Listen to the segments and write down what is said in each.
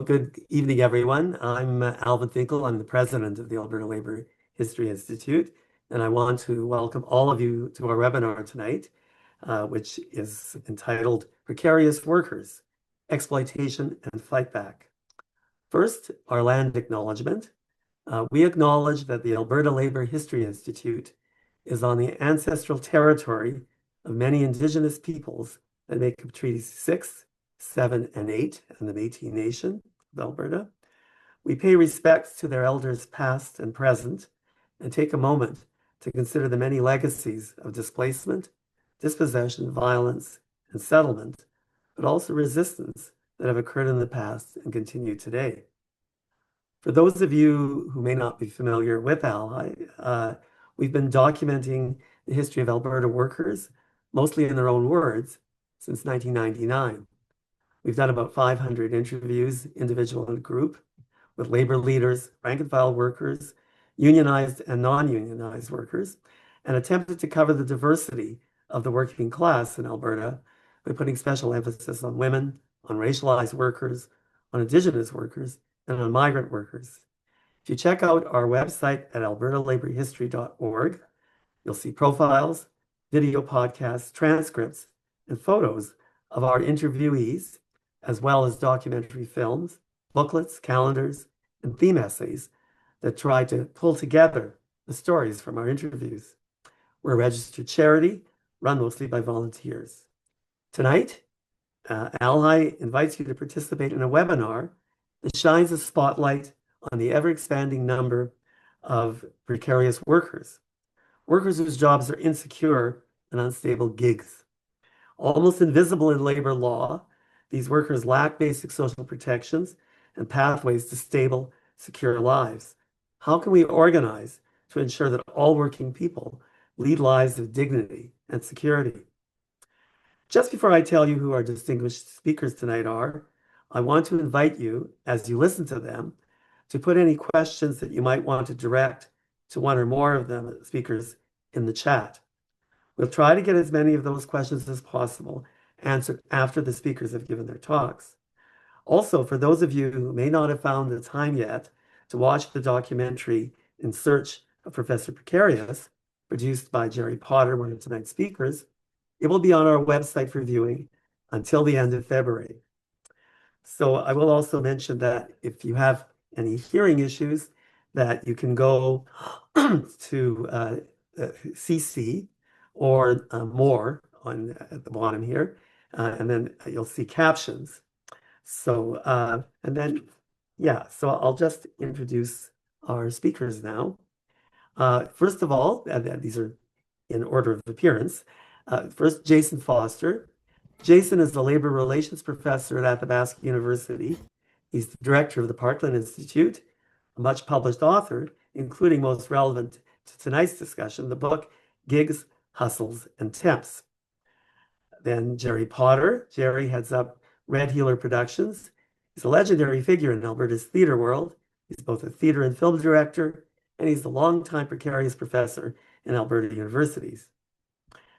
good evening, everyone. I'm Alvin Finkel. I'm the president of the Alberta Labour History Institute, and I want to welcome all of you to our webinar tonight, which is entitled Precarious Workers, Exploitation and Fightback. First, our land acknowledgement. We acknowledge that the Alberta Labour History Institute is on the ancestral territory of many Indigenous peoples that make up Treaties 6, 7, and 8, and the Métis Nation of Alberta. We pay respects to their elders past and present, and take a moment to consider the many legacies of displacement, dispossession, violence, and settlement, but also resistance that have occurred in the past and continue today. For those of you who may not be familiar with ALHI, we've been documenting the history of Alberta workers, mostly in their own words, since 1999. We've done about 500 interviews, individual and group, with labor leaders, rank and file workers, unionized and non-unionized workers, and attempted to cover the diversity of the working class in Alberta by putting special emphasis on women, on racialized workers, on Indigenous workers, and on migrant workers. If you check out our website at albertalaborhistory.org, you'll see profiles, video podcasts, transcripts, and photos of our interviewees, as well as documentary films, booklets, calendars, and theme essays that try to pull together the stories from our interviews. We're a registered charity run mostly by volunteers. Tonight, ALHI invites you to participate in a webinar that shines a spotlight on the ever-expanding number of precarious workers whose jobs are insecure and unstable gigs. Almost invisible in labor law, these workers lack basic social protections and pathways to stable, secure lives. How can we organize to ensure that all working people lead lives of dignity and security? Just before I tell you who our distinguished speakers tonight are, I want to invite you, as you listen to them, to put any questions that you might want to direct to one or more of them speakers in the chat. We'll try to get as many of those questions as possible answered after the speakers have given their talks. Also, for those of you who may not have found the time yet to watch the documentary In Search of Professor Precarious, produced by Gerry Potter, one of tonight's speakers, it will be on our website for viewing until the end of February. So I will also mention that if you have any hearing issues, that you can go to CC or more on at the bottom here, and then you'll see captions. So, and then, yeah, so I'll just introduce our speakers now. First of all, these are in order of appearance. First, Jason Foster. Jason is the labor relations professor at Athabasca University. He's the director of the Parkland Institute, a much published author, including most relevant to tonight's discussion, the book Gigs, Hustles, and Temps. Then Gerry Potter. Gerry heads up Red Healer Productions. He's a legendary figure in Alberta's theater world. He's both a theater and film director, and he's the longtime precarious professor in Alberta universities.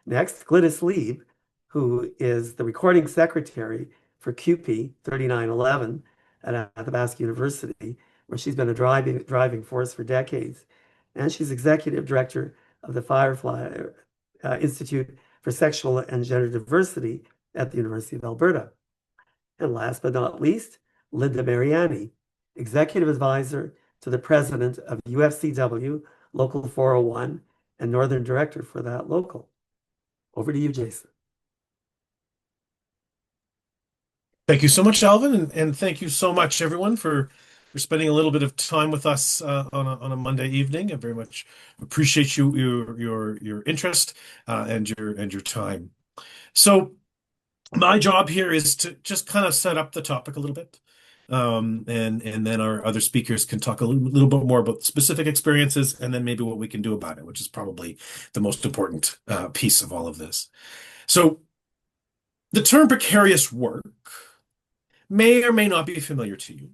Next, Glynnis Lieb, who is the recording secretary for CUPE 3911 at Athabasca University, where she's been a driving force for decades. And she's executive director of the Fyrefly Institute for Sexual and Gender Diversity at the University of Alberta. And last but not least, Linda Mariani, executive advisor to the president of UFCW Local 401 and northern director for that local. Over to you, Jason. Thank you so much, Alvin, and thank you so much, everyone, for spending a little bit of time with us on a Monday evening. I very much appreciate your interest and your time. So my job here is to just kind of set up the topic a little bit, and then our other speakers can talk a little bit more about specific experiences, and then maybe what we can do about it, which is probably the most important piece of all of this. So the term precarious work may or may not be familiar to you.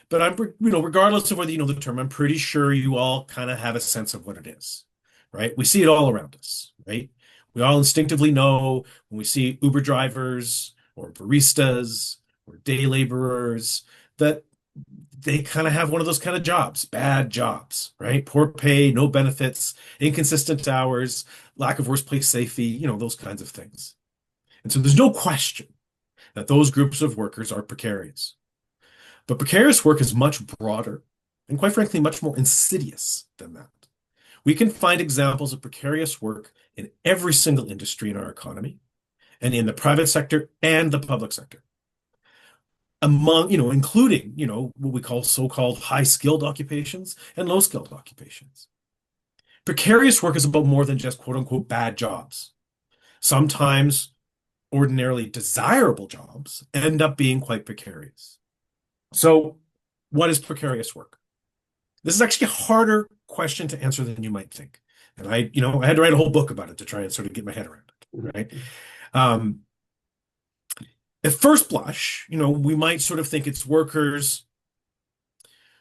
But regardless of whether you know the term, I'm pretty sure you all kind of have a sense of what it is, right? We see it all around us, right? We all instinctively know when we see Uber drivers or baristas or day laborers, that they kind of have one of those kind of jobs, bad jobs, right? Poor pay, no benefits, inconsistent hours, lack of workplace safety, those kinds of things. And so there's no question that those groups of workers are precarious. But precarious work is much broader and, quite frankly, much more insidious than that. We can find examples of precarious work in every single industry in our economy and in the private sector and the public sector. Including, what we call so-called high-skilled occupations and low-skilled occupations. Precarious work is about more than just quote unquote bad jobs. Sometimes ordinarily desirable jobs end up being quite precarious. So, what is precarious work? This is actually a harder question to answer than you might think. And I had to write a whole book about it to try and sort of get my head around it, right? At first blush, we might sort of think it's workers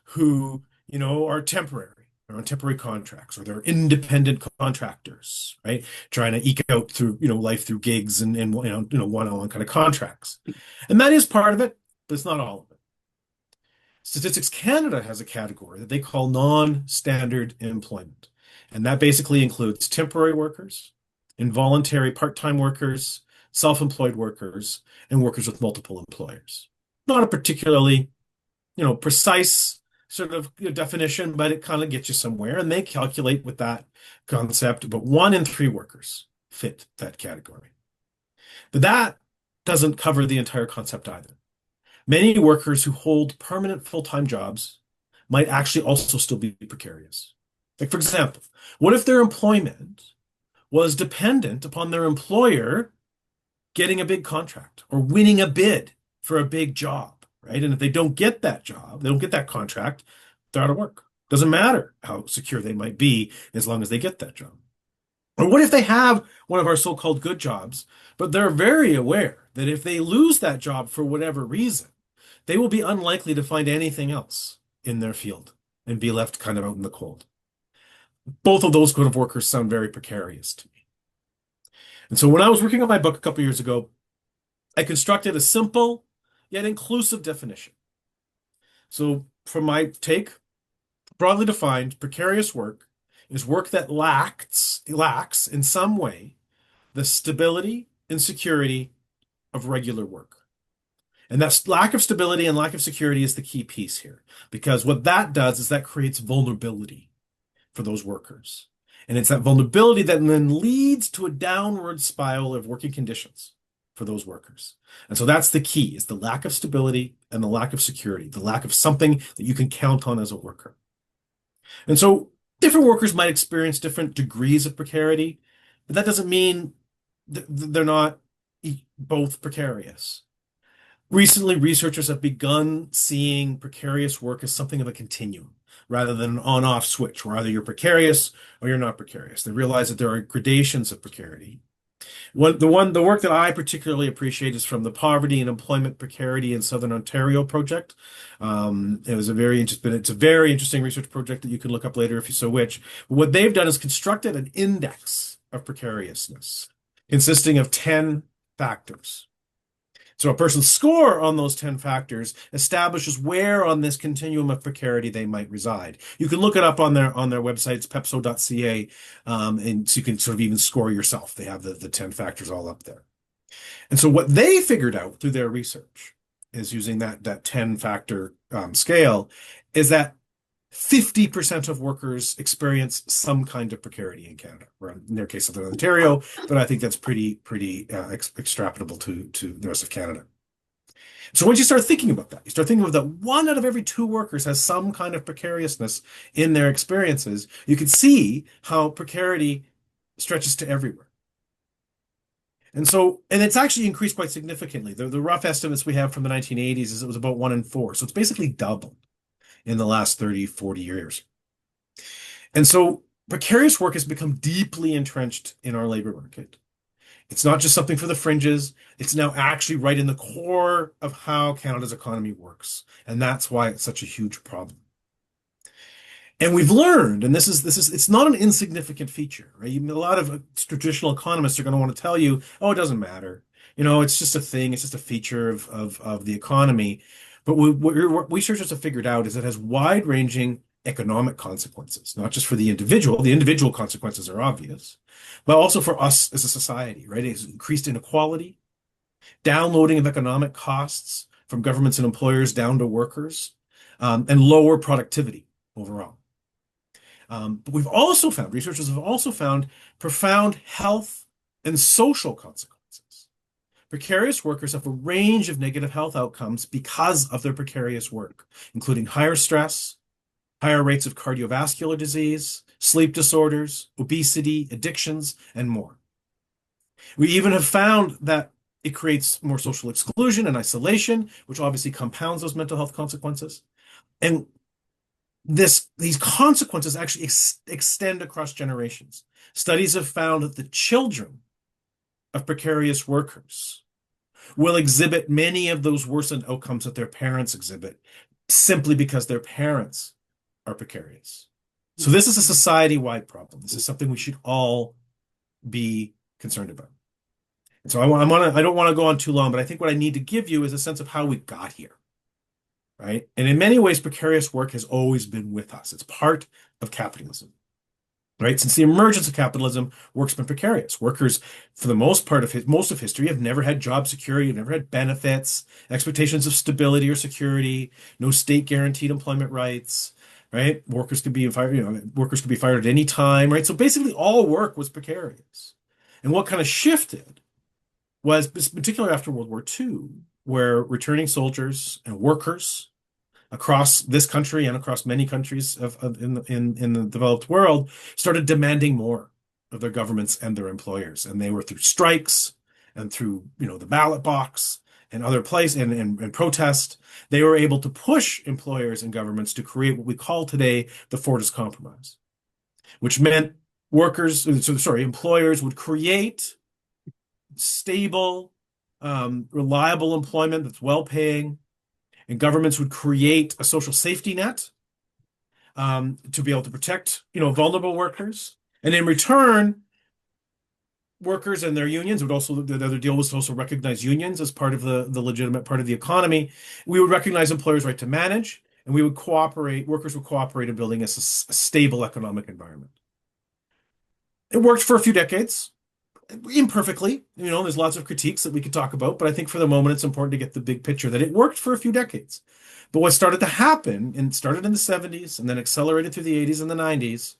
who, are temporary, or on temporary contracts, or they're independent contractors, right? Trying to eke out through, life through gigs and one-on-one kind of contracts. And that is part of it, but it's not all of it. Statistics Canada has a category that they call non-standard employment. And that basically includes temporary workers, involuntary part-time workers, self-employed workers, and workers with multiple employers. Not a particularly, precise sort of definition, but it kind of gets you somewhere. And they calculate with that concept, but 1 in 3 workers fit that category. But that doesn't cover the entire concept either. Many workers who hold permanent full-time jobs might actually also still be precarious. Like, for example, what if their employment was dependent upon their employer getting a big contract or winning a bid for a big job, right? And if they don't get that job, they don't get that contract, they're out of work. Doesn't matter how secure they might be as long as they get that job. Or what if they have one of our so-called good jobs, but they're very aware that if they lose that job for whatever reason, they will be unlikely to find anything else in their field and be left kind of out in the cold. Both of those kind of workers sound very precarious to me. And so when I was working on my book a couple years ago, I constructed a simple yet inclusive definition. So from my take, broadly defined, precarious work is work that lacks in some way the stability and security of regular work. And that lack of stability and lack of security is the key piece here, because what that does is that creates vulnerability for those workers. And it's that vulnerability that then leads to a downward spiral of working conditions for those workers. And so that's the key, is the lack of stability and the lack of security, the lack of something that you can count on as a worker. And so different workers might experience different degrees of precarity, but that doesn't mean they're not both precarious. Recently, researchers have begun seeing precarious work as something of a continuum, rather than an on-off switch, where either you're precarious or you're not precarious. They realize that there are gradations of precarity. The work that I particularly appreciate is from the Poverty and Employment Precarity in Southern Ontario project. It's a very interesting research project that you can look up later if you so wish. But what they've done is constructed an index of precariousness consisting of 10 factors. So a person's score on those 10 factors establishes where on this continuum of precarity they might reside. You can look it up on their website, it's pepso.ca, and so you can sort of even score yourself. They have the 10 factors all up there. And so what they figured out through their research is using that 10-factor scale is that 50% of workers experience some kind of precarity in Canada, or in their case, Southern Ontario, but I think that's pretty extrapolable to the rest of Canada. So once you start thinking about that, you start thinking about that 1 out of every 2 workers has some kind of precariousness in their experiences, you can see how precarity stretches to everywhere. And it's actually increased quite significantly. The rough estimates we have from the 1980s is it was about 1 in 4. So it's basically doubled in the last 30, 40 years. And so precarious work has become deeply entrenched in our labor market. It's not just something for the fringes. It's now actually right in the core of how Canada's economy works. And that's why it's such a huge problem. And we've learned, and it's not an insignificant feature, right? A lot of traditional economists are going to want to tell you, oh, it doesn't matter. It's just a thing. It's just a feature of the economy. But what researchers have figured out is it has wide-ranging economic consequences, not just for the individual. The individual consequences are obvious, but also for us as a society, right? It's increased inequality, downloading of economic costs from governments and employers down to workers, and lower productivity overall. But researchers have also found profound health and social consequences. Precarious workers have a range of negative health outcomes because of their precarious work, including higher stress, higher rates of cardiovascular disease, sleep disorders, obesity, addictions, and more. We even have found that it creates more social exclusion and isolation, which obviously compounds those mental health consequences. And these consequences actually extend across generations. Studies have found that the children of precarious workers will exhibit many of those worsened outcomes that their parents exhibit simply because their parents are precarious. So this is a society-wide problem. This is something we should all be concerned about. And so I don't want to go on too long, but I think what I need to give you is a sense of how we got here, right? And in many ways, precarious work has always been with us. It's part of capitalism, right? Since the emergence of capitalism, work's been precarious. Workers, for the most part of most of history, have never had job security, have never had benefits, expectations of stability or security, no state guaranteed employment rights, right? Workers could be fired, workers could be fired at any time, right? So basically, all work was precarious. And what kind of shifted was particularly after World War II, where returning soldiers and workers across this country and across many countries in the developed world started demanding more of their governments and their employers. And they were through strikes and through, the ballot box and other places and protest. They were able to push employers and governments to create what we call today the Fordist Compromise, which meant employers would create stable, reliable employment that's well-paying, and governments would create a social safety net to be able to protect, vulnerable workers. And in return, workers and their unions would also, the other deal was to also recognize unions as part of the legitimate part of the economy. We would recognize employers' right to manage, and workers would cooperate in building a stable economic environment. It worked for a few decades. Imperfectly, there's lots of critiques that we could talk about, but I think for the moment it's important to get the big picture that it worked for a few decades. But what started to happen, and started in the 70s and then accelerated through the 80s and the 90s,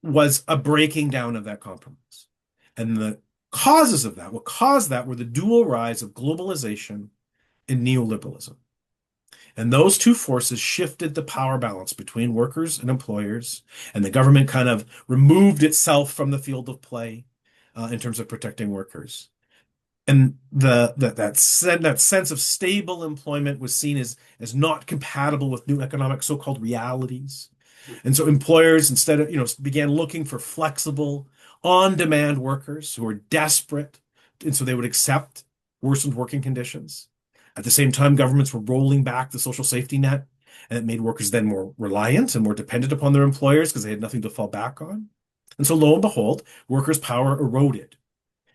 was a breaking down of that compromise. And the causes of that, what caused that were the dual rise of globalization and neoliberalism. And those two forces shifted the power balance between workers and employers, and the government kind of removed itself from the field of play in terms of protecting workers. And that sense of stable employment was seen as not compatible with new economic so-called realities. And so employers instead of, began looking for flexible, on-demand workers who were desperate. And so they would accept worsened working conditions. At the same time, governments were rolling back the social safety net, and it made workers then more reliant and more dependent upon their employers because they had nothing to fall back on. And so lo and behold, workers' power eroded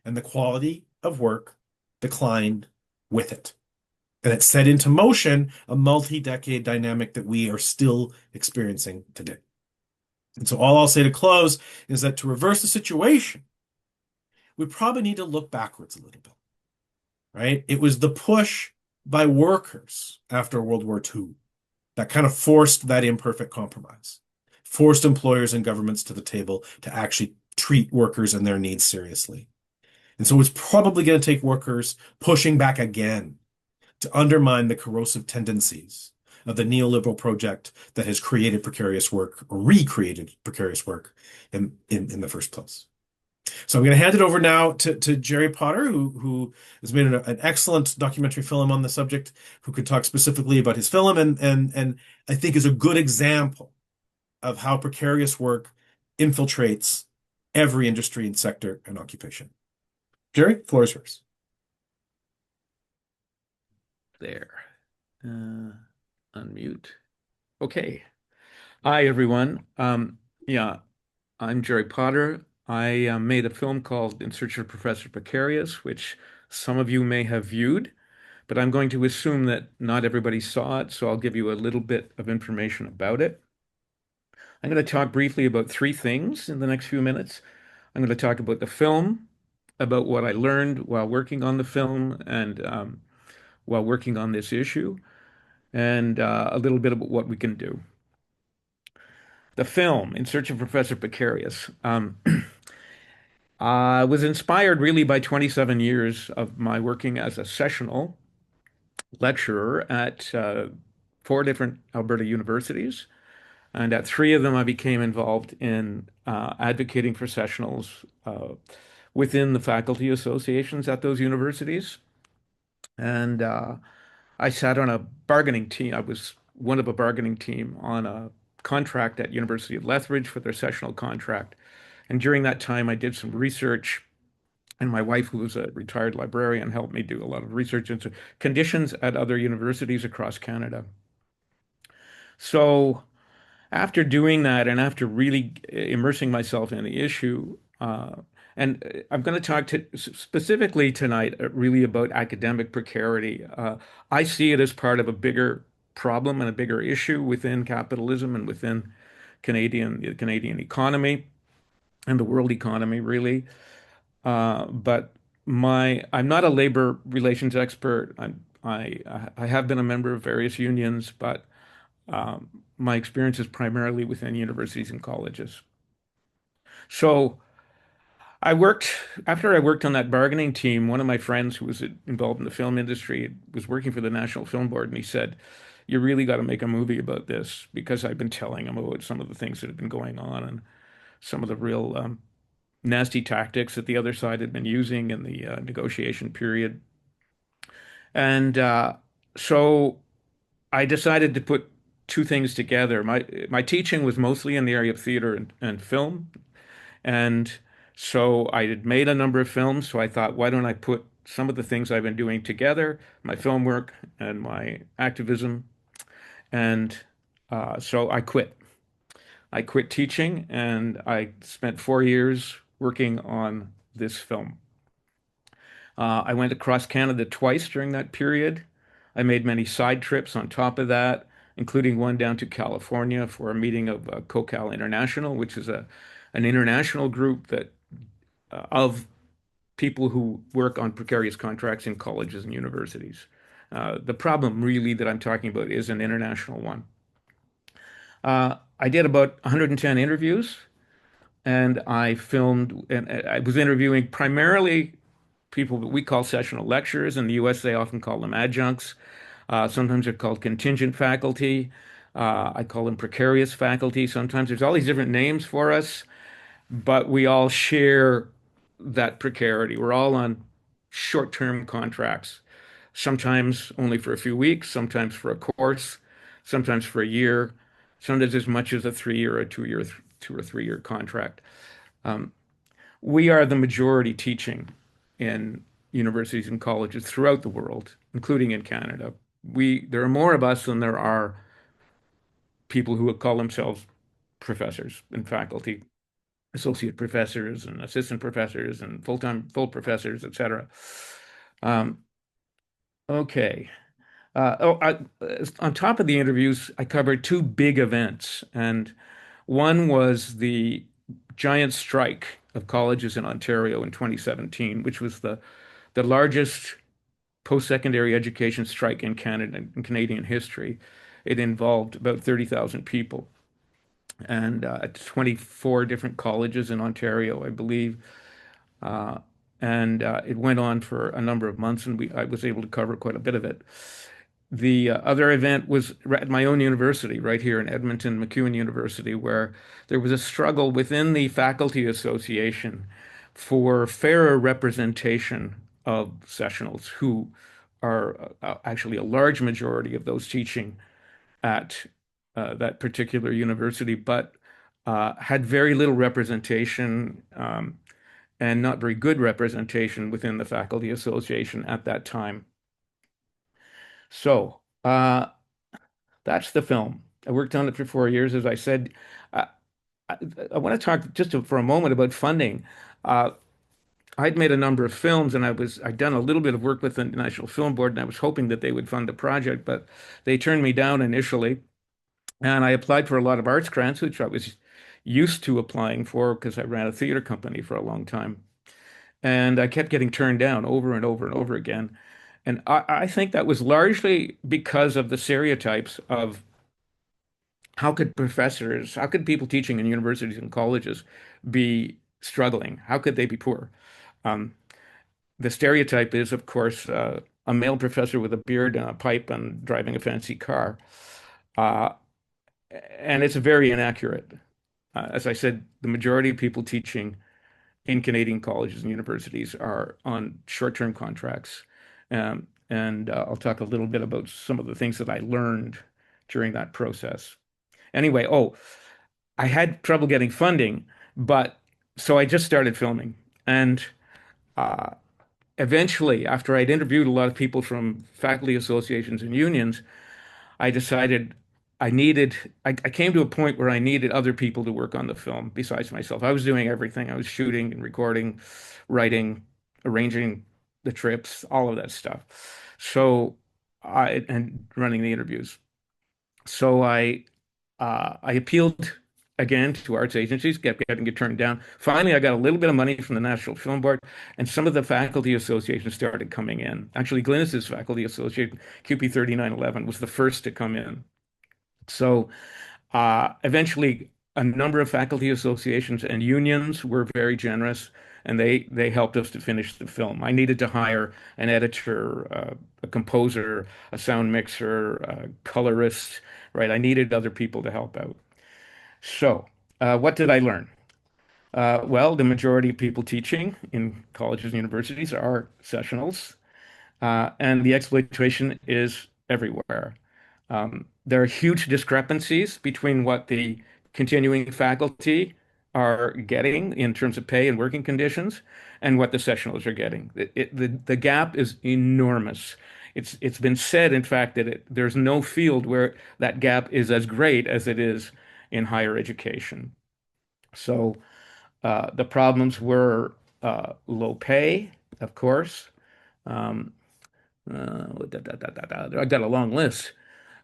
and the quality of work declined with it. And it set into motion a multi-decade dynamic that we are still experiencing today. And so all I'll say to close is that to reverse the situation, we probably need to look backwards a little bit, right? It was the push by workers after World War II that kind of forced that imperfect compromise, forced employers and governments to the table to actually treat workers and their needs seriously. And so it's probably going to take workers pushing back again to undermine the corrosive tendencies of the neoliberal project that has created precarious work or recreated precarious work in the first place. So I'm going to hand it over now to Gerry Potter, who has made an excellent documentary film on the subject, who could talk specifically about his film and I think is a good example of how precarious work infiltrates every industry and sector and occupation. Gerry, floor is yours. There. Unmute. Okay. Hi, everyone. Yeah, I'm Gerry Potter. I made a film called In Search of Professor Precarious, which some of you may have viewed, but I'm going to assume that not everybody saw it, so I'll give you a little bit of information about it. I'm going to talk briefly about three things in the next few minutes. I'm going to talk about the film, about what I learned while working on the film and while working on this issue, and a little bit about what we can do. The film, In Search of Professor Precarious, was inspired really by 27 years of my working as a sessional lecturer at four different Alberta universities. And at three of them, I became involved in advocating for sessionals within the faculty associations at those universities. And I sat on a bargaining team. I was one of a bargaining team on a contract at University of Lethbridge for their sessional contract. And during that time, I did some research, and my wife, who was a retired librarian, helped me do a lot of research into conditions at other universities across Canada. So after doing that and after really immersing myself in the issue, and I'm going to talk specifically tonight really about academic precarity. I see it as part of a bigger problem and a bigger issue within capitalism and within the Canadian economy and the world economy, really. But I'm not a labor relations expert. I have been a member of various unions, but my experience is primarily within universities and colleges. So after I worked on that bargaining team, one of my friends who was involved in the film industry was working for the National Film Board, and he said, "You really got to make a movie about this," because I've been telling him about some of the things that had been going on and some of the real nasty tactics that the other side had been using in the negotiation period. And so I decided to put two things together. My teaching was mostly in the area of theater and film, and so I had made a number of films. So I thought, why don't I put some of the things I've been doing together, my film work and my activism, and so I quit. I quit teaching, and I spent 4 years working on this film. I went across Canada twice during that period. I made many side trips on top of that, including one down to California for a meeting of COCAL International, which is an international group of people who work on precarious contracts in colleges and universities. The problem really that I'm talking about is an international one. I did about 110 interviews, and I filmed, and I was interviewing primarily people that we call sessional lecturers. In the US, they often call them adjuncts. Sometimes they're called contingent faculty. I call them precarious faculty. Sometimes there's all these different names for us, but we all share that precarity. We're all on short-term contracts, sometimes only for a few weeks, sometimes for a course, sometimes for a year, sometimes as much as a 3-year or 2 or 3 year contract. We are the majority teaching in universities and colleges throughout the world, including in Canada. There are more of us than there are people who would call themselves professors and faculty, associate professors and assistant professors and full professors, etc. Okay. On top of the interviews, I covered two big events, and one was the giant strike of colleges in Ontario in 2017, which was the largest post-secondary education strike in Canada, in Canadian history. It involved about 30,000 people and at 24 different colleges in Ontario, I believe. And it went on for a number of months, and I was able to cover quite a bit of it. The other event was at my own university, right here in Edmonton, MacEwan University, where there was a struggle within the faculty association for fairer representation of sessionals, who are actually a large majority of those teaching at that particular university, but had very little representation and not very good representation within the faculty association at that time. So that's the film. I worked on it for 4 years, as I said. I want to talk just for a moment about funding. I'd made a number of films, and I'd done a little bit of work with the National Film Board, and I was hoping that they would fund the project, but they turned me down initially. And I applied for a lot of arts grants, which I was used to applying for because I ran a theater company for a long time. And I kept getting turned down over and over and over again. And I think that was largely because of the stereotypes of how could people teaching in universities and colleges be struggling? How could they be poor? Um, the stereotype is, of course, a male professor with a beard and a pipe and driving a fancy car. Uh, and it's very inaccurate. As I said, the majority of people teaching in Canadian colleges and universities are on short-term contracts. And I'll talk a little bit about some of the things that I learned during that process. Anyway, I had trouble getting funding, but so I just started filming. And uh, eventually, after I'd interviewed a lot of people from faculty associations and unions, I decided I came to a point where I needed other people to work on the film besides myself. I was doing everything. I was shooting and recording, writing, arranging the trips, all of that stuff. And running the interviews. So I appealed again to arts agencies, kept getting it turned down. Finally, I got a little bit of money from the National Film Board, and some of the faculty associations started coming in. Actually, Glynnis's faculty association, CUPE 3911, was the first to come in. So eventually, a number of faculty associations and unions were very generous, and they helped us to finish the film. I needed to hire an editor, a composer, a sound mixer, a colorist, right? I needed other people to help out. So, what did I learn? Well, the majority of people teaching in colleges and universities are sessionals, and the exploitation is everywhere. There are huge discrepancies between what the continuing faculty are getting in terms of pay and working conditions and what the sessionals are getting. The gap is enormous. It's been said, in fact, that there's no field where that gap is as great as it is in higher education. So the problems were low pay, of course. Um, I got a long list.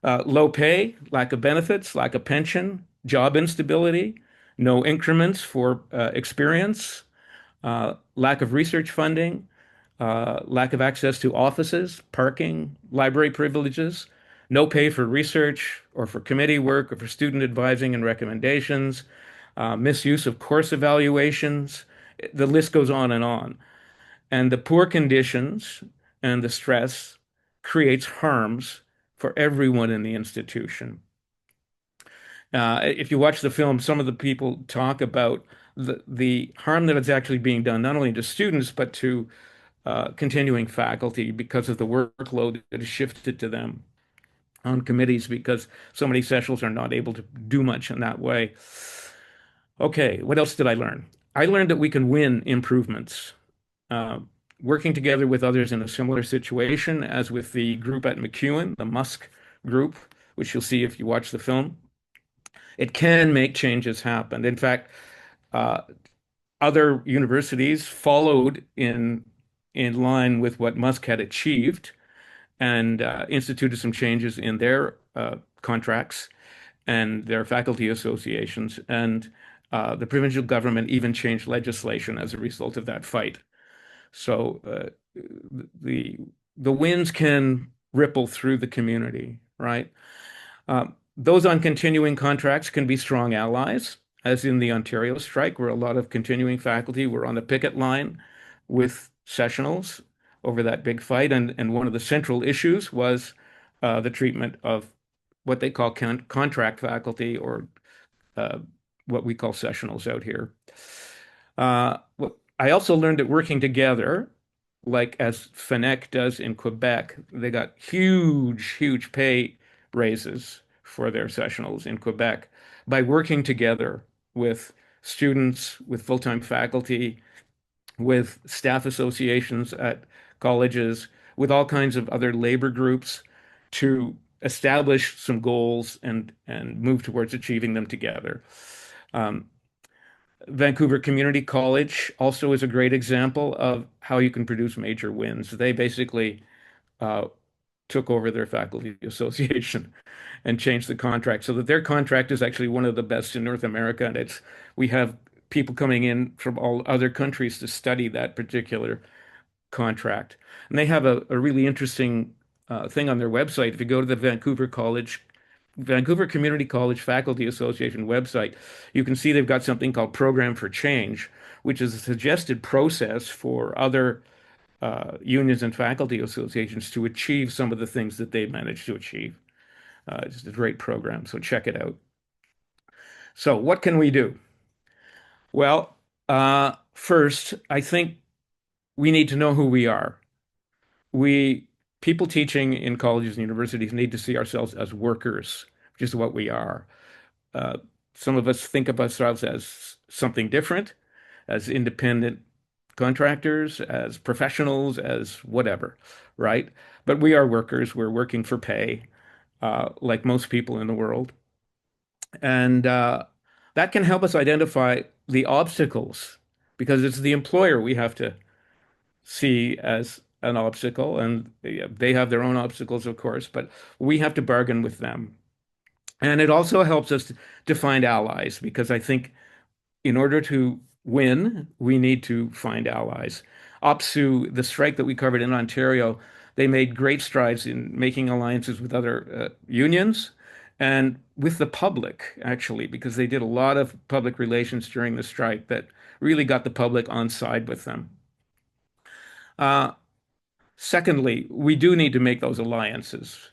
Low pay, lack of benefits, lack of pension, job instability, no increments for experience, lack of research funding, lack of access to offices, parking, library privileges, no pay for research or for committee work or for student advising and recommendations, misuse of course evaluations. The list goes on and on. And the poor conditions and the stress creates harms for everyone in the institution. If you watch the film, some of the people talk about the harm that is actually being done, not only to students, but to continuing faculty because of the workload that is shifted to them on committees because so many sessionals are not able to do much in that way. Okay, what else did I learn? I learned that we can win improvements. Uh, Working together with others in a similar situation, as with the group at MacEwan, the Musk group, which you'll see if you watch the film, it can make changes happen. In fact, uh, other universities followed in line with what Musk had achieved and instituted some changes in their contracts and their faculty associations. And the provincial government even changed legislation as a result of that fight. So the the winds can ripple through the community, right? Those on continuing contracts can be strong allies, as in the Ontario strike, where a lot of continuing faculty were on the picket line with sessionals over that big fight. And one of the central issues was the treatment of what they call contract faculty or uh, what we call sessionals out here. I also learned that working together, like as FNEC does in Quebec, they got huge pay raises for their sessionals in Quebec by working together with students, with full-time faculty, with staff associations at colleges, with all kinds of other labor groups to establish some goals and move towards achieving them together. Um, Vancouver Community College also is a great example of how you can produce major wins. They basically uh, took over their faculty association and changed the contract so that their contract is actually one of the best in North America. And we have people coming in from all other countries to study that particular contract. And they have a really interesting thing on their website. If you go to the Vancouver Community College Faculty Association website, you can see they've got something called Program for Change, which is a suggested process for other unions and faculty associations to achieve some of the things that they've managed to achieve. It's a great program, so check it out. So, what can we do? Well, first, I think we need to know who we are. We People teaching in colleges and universities need to see ourselves as workers, which is what we are. Uh, some of us think of ourselves as something different, as independent contractors, as professionals, as whatever, right? But we are workers. We're working for pay, like most people in the world. And that can help us identify the obstacles because it's the employer we have to see as an obstacle. And they have their own obstacles, of course, but we have to bargain with them. And it also helps us to find allies because I think in order to win, we need to find allies. OPSU, the strike that we covered in Ontario, they made great strides in making alliances with other unions and with the public, actually, because they did a lot of public relations during the strike that really got the public on side with them. Uh, Secondly, we do need to make those alliances.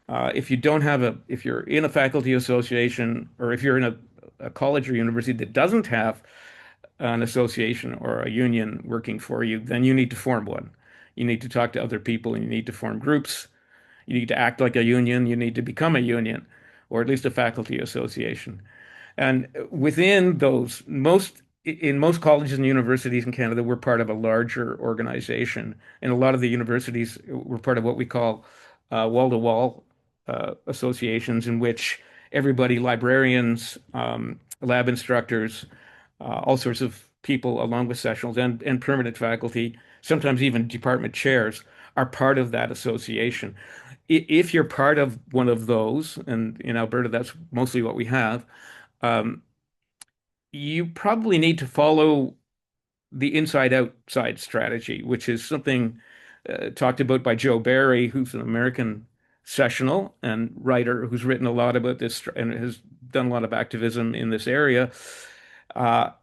If you're in a faculty association or if you're in a college or university that doesn't have an association or a union working for you, then you need to form one. You need to talk to other people and you need to form groups. You need to act like a union. You need to become a union or at least a faculty association. And within those, in most colleges and universities in Canada, we're part of a larger organization. And a lot of the universities, we're part of what we call wall-to-wall associations, in which everybody, librarians, lab instructors, all sorts of people, along with sessionals and permanent faculty, sometimes even department chairs, are part of that association. If you're part of one of those, and in Alberta, that's mostly what we have, um, you probably need to follow the inside outside strategy, which is something talked about by Joe Barry, who's an American sessional and writer who's written a lot about this and has done a lot of activism in this area.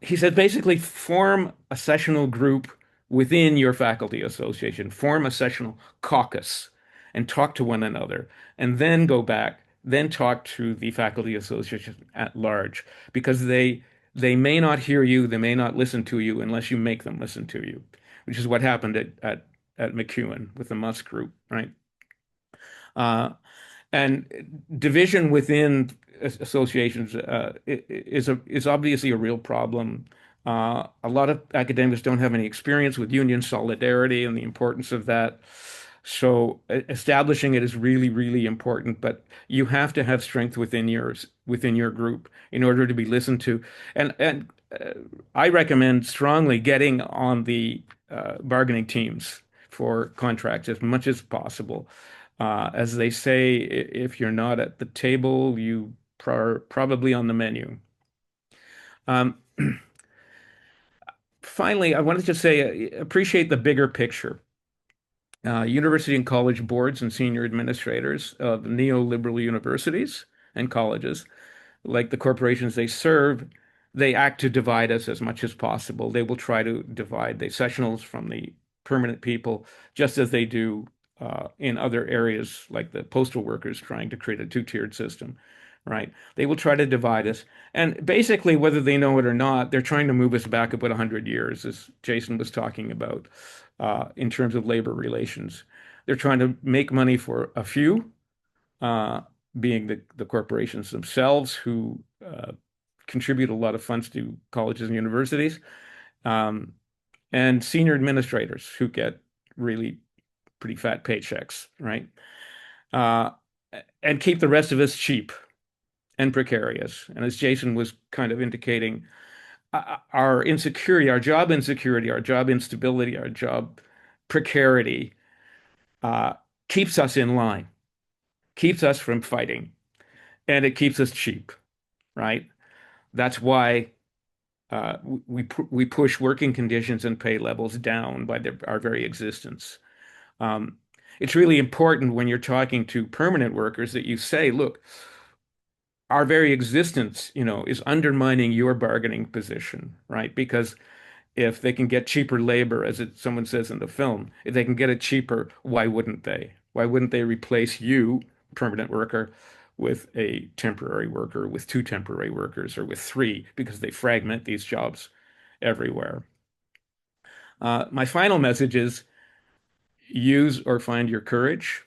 He said basically form a sessional group within your faculty association, form a sessional caucus and talk to one another, and then go back, then talk to the faculty association at large, because they may not hear you, they may not listen to you unless you make them listen to you, which is what happened at MacEwan with the Musk group, right? Uh, and division within associations is obviously a real problem. A lot of academics don't have any experience with union solidarity and the importance of that. So establishing it is really, really important, but you have to have strength within your group in order to be listened to. And I recommend strongly getting on the bargaining teams for contracts as much as possible. As they say, if you're not at the table, you probably on the menu. Um, Finally, I wanted to say appreciate the bigger picture. University and college boards and senior administrators of neoliberal universities and colleges, like the corporations they serve, they act to divide us as much as possible. They will try to divide the sessionals from the permanent people, just as they do in other areas, like the postal workers trying to create a two-tiered system, right? They will try to divide us. And basically, whether they know it or not, they're trying to move us back about 100 years, as Jason was talking about, in terms of labor relations. They're trying to make money for a few, uh, being the corporations themselves who contribute a lot of funds to colleges and universities, um, and senior administrators who get really pretty fat paychecks, right? Uh, and keep the rest of us cheap and precarious. And as Jason was kind of indicating, our insecurity, our job insecurity, our job instability, our job precarity uh, keeps us in line, keeps us from fighting, and it keeps us cheap, right? That's why we push working conditions and pay levels down by our very existence. Um, it's really important when you're talking to permanent workers that you say, look, our very existence, is undermining your bargaining position, right? Because if they can get cheaper labor, as someone says in the film, if they can get it cheaper, why wouldn't they? Why wouldn't they replace you, permanent worker, with a temporary worker, with two temporary workers, or with three, because they fragment these jobs everywhere. My final message is use or find your courage,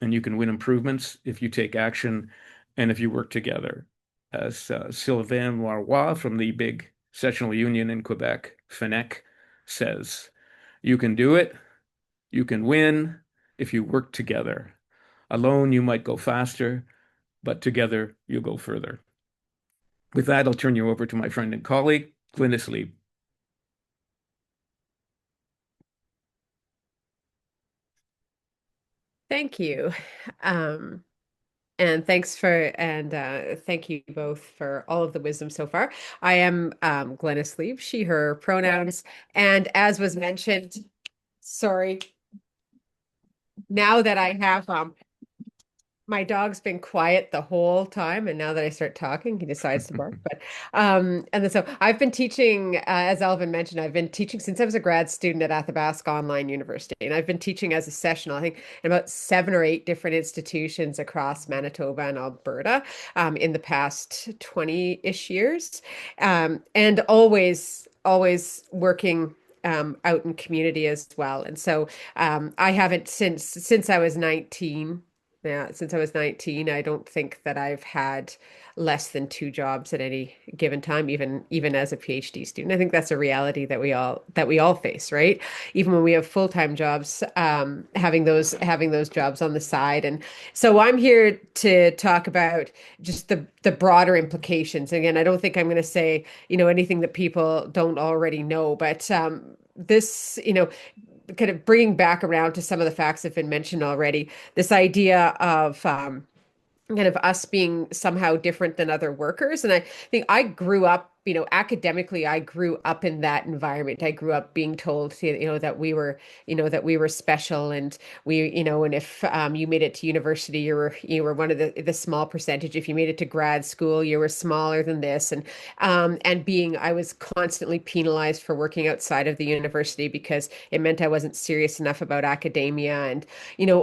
and you can win improvements if you take action and if you work together. As Sylvain Marois from the big sectional union in Quebec, FNEC, says, you can do it, you can win if you work together. Alone, you might go faster, but together, you'll go further. With that, I'll turn you over to my friend and colleague, Glynnis Lieb. Thank you. Um, and thank you both for all of the wisdom so far. I am Glennis Lieb, she, her pronouns. And as was mentioned, sorry, now that I have my dog's been quiet the whole time, and now that I start talking, he decides to bark. But and then so I've been teaching, as Alvin mentioned, I've been teaching since I was a grad student at Athabasca University, and I've been teaching as a sessional, I think, in about 7 or 8 different institutions across Manitoba and Alberta in the past 20-ish years, and always working out in community as well. And so I haven't since I was 19. Yeah, since I was 19, I don't think that I've had less than 2 jobs at any given time, even as a PhD student. I think that's a reality that we all face, right? Even when we have full-time jobs, having those jobs on the side. And so I'm here to talk about just the broader implications. Again, I don't think I'm going to say, anything that people don't already know, but this, kind of bringing back around to some of the facts that have been mentioned already, this idea of kind of us being somehow different than other workers. And I think I grew up, academically, I grew up in that environment. I grew up being told, that we were, that we were special, and and if you made it to university, you were one of the small percentage. If you made it to grad school, you were smaller than this. And I was constantly penalized for working outside of the university because it meant I wasn't serious enough about academia. And,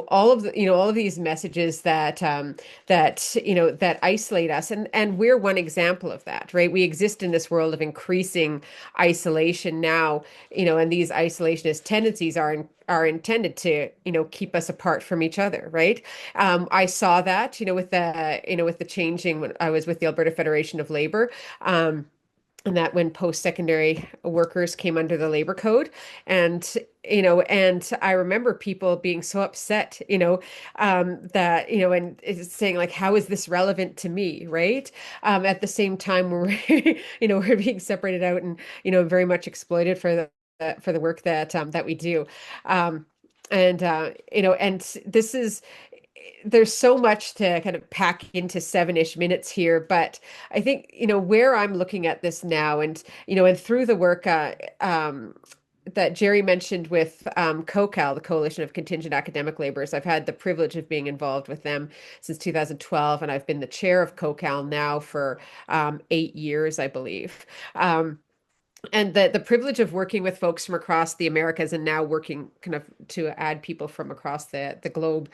all of these messages that isolate us, and we're one example of that, right? We exist in this world of increasing isolation now, and these isolationist tendencies are intended to keep us apart from each other, right? I saw that with the changing when I was with the Alberta Federation of Labor, and that when post-secondary workers came under the labor code, and I remember people being so upset, that, and it's saying like, how is this relevant to me, right? At the same time, we're, we're being separated out and, very much exploited for the work that we do. And this is, there's so much to kind of pack into 7-ish minutes here, but I think, where I'm looking at this now, and through the work that Gerry mentioned with COCAL, the Coalition of Contingent Academic Laborers. I've had the privilege of being involved with them since 2012, and I've been the chair of COCAL now for 8 years, I believe. And the privilege of working with folks from across the Americas, and now working kind of to add people from across the globe,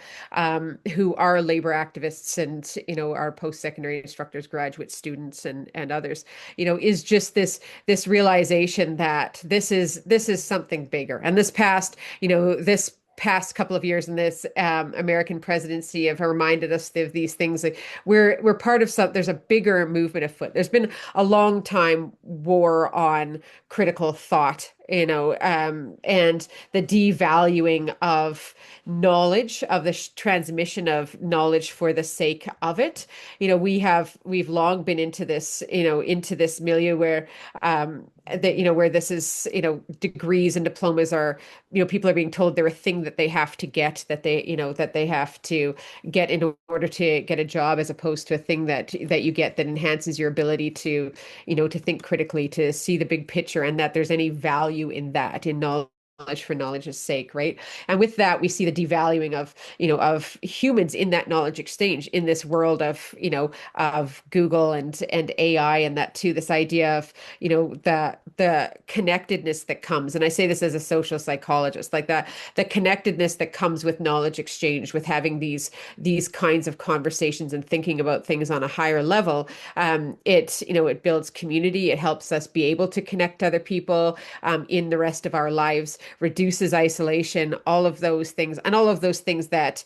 who are labor activists and are post-secondary instructors, graduate students, and others, is just this realization that this is something bigger. And this past couple of years in this American presidency have reminded us of these things. Like we're part of there's a bigger movement afoot. There's been a long time war on critical thought and the devaluing of knowledge, of the transmission of knowledge for the sake of it. We've long been into this milieu where where this is, degrees and diplomas are, people are being told they're a thing that they have to get, that they have to get in order to get a job, as opposed to a thing that you get that enhances your ability to, to think critically, to see the big picture, and that there's any value in that, in knowledge for knowledge's sake, right? And with that, we see the devaluing of humans in that knowledge exchange, in this world of Google and AI, and that too, this idea of, the connectedness that comes. And I say this as a social psychologist, like that, the connectedness that comes with knowledge exchange, with having these kinds of conversations and thinking about things on a higher level. It builds community. It helps us be able to connect to other people in the rest of our lives, reduces isolation, all of those things, and all of those things that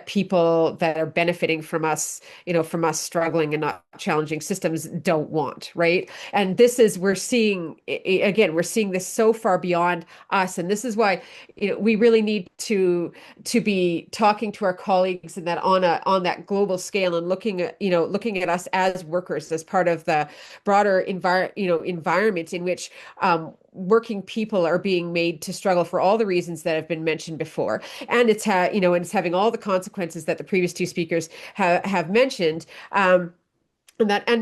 people that are benefiting from us, from us struggling and not challenging systems, don't want, right? And we're seeing this so far beyond us, and this is why we really need to be talking to our colleagues, and that on that global scale, and looking at us as workers, as part of the broader environment in which working people are being made to struggle for all the reasons that have been mentioned before. And it's having all the consequences that the previous two speakers have mentioned, and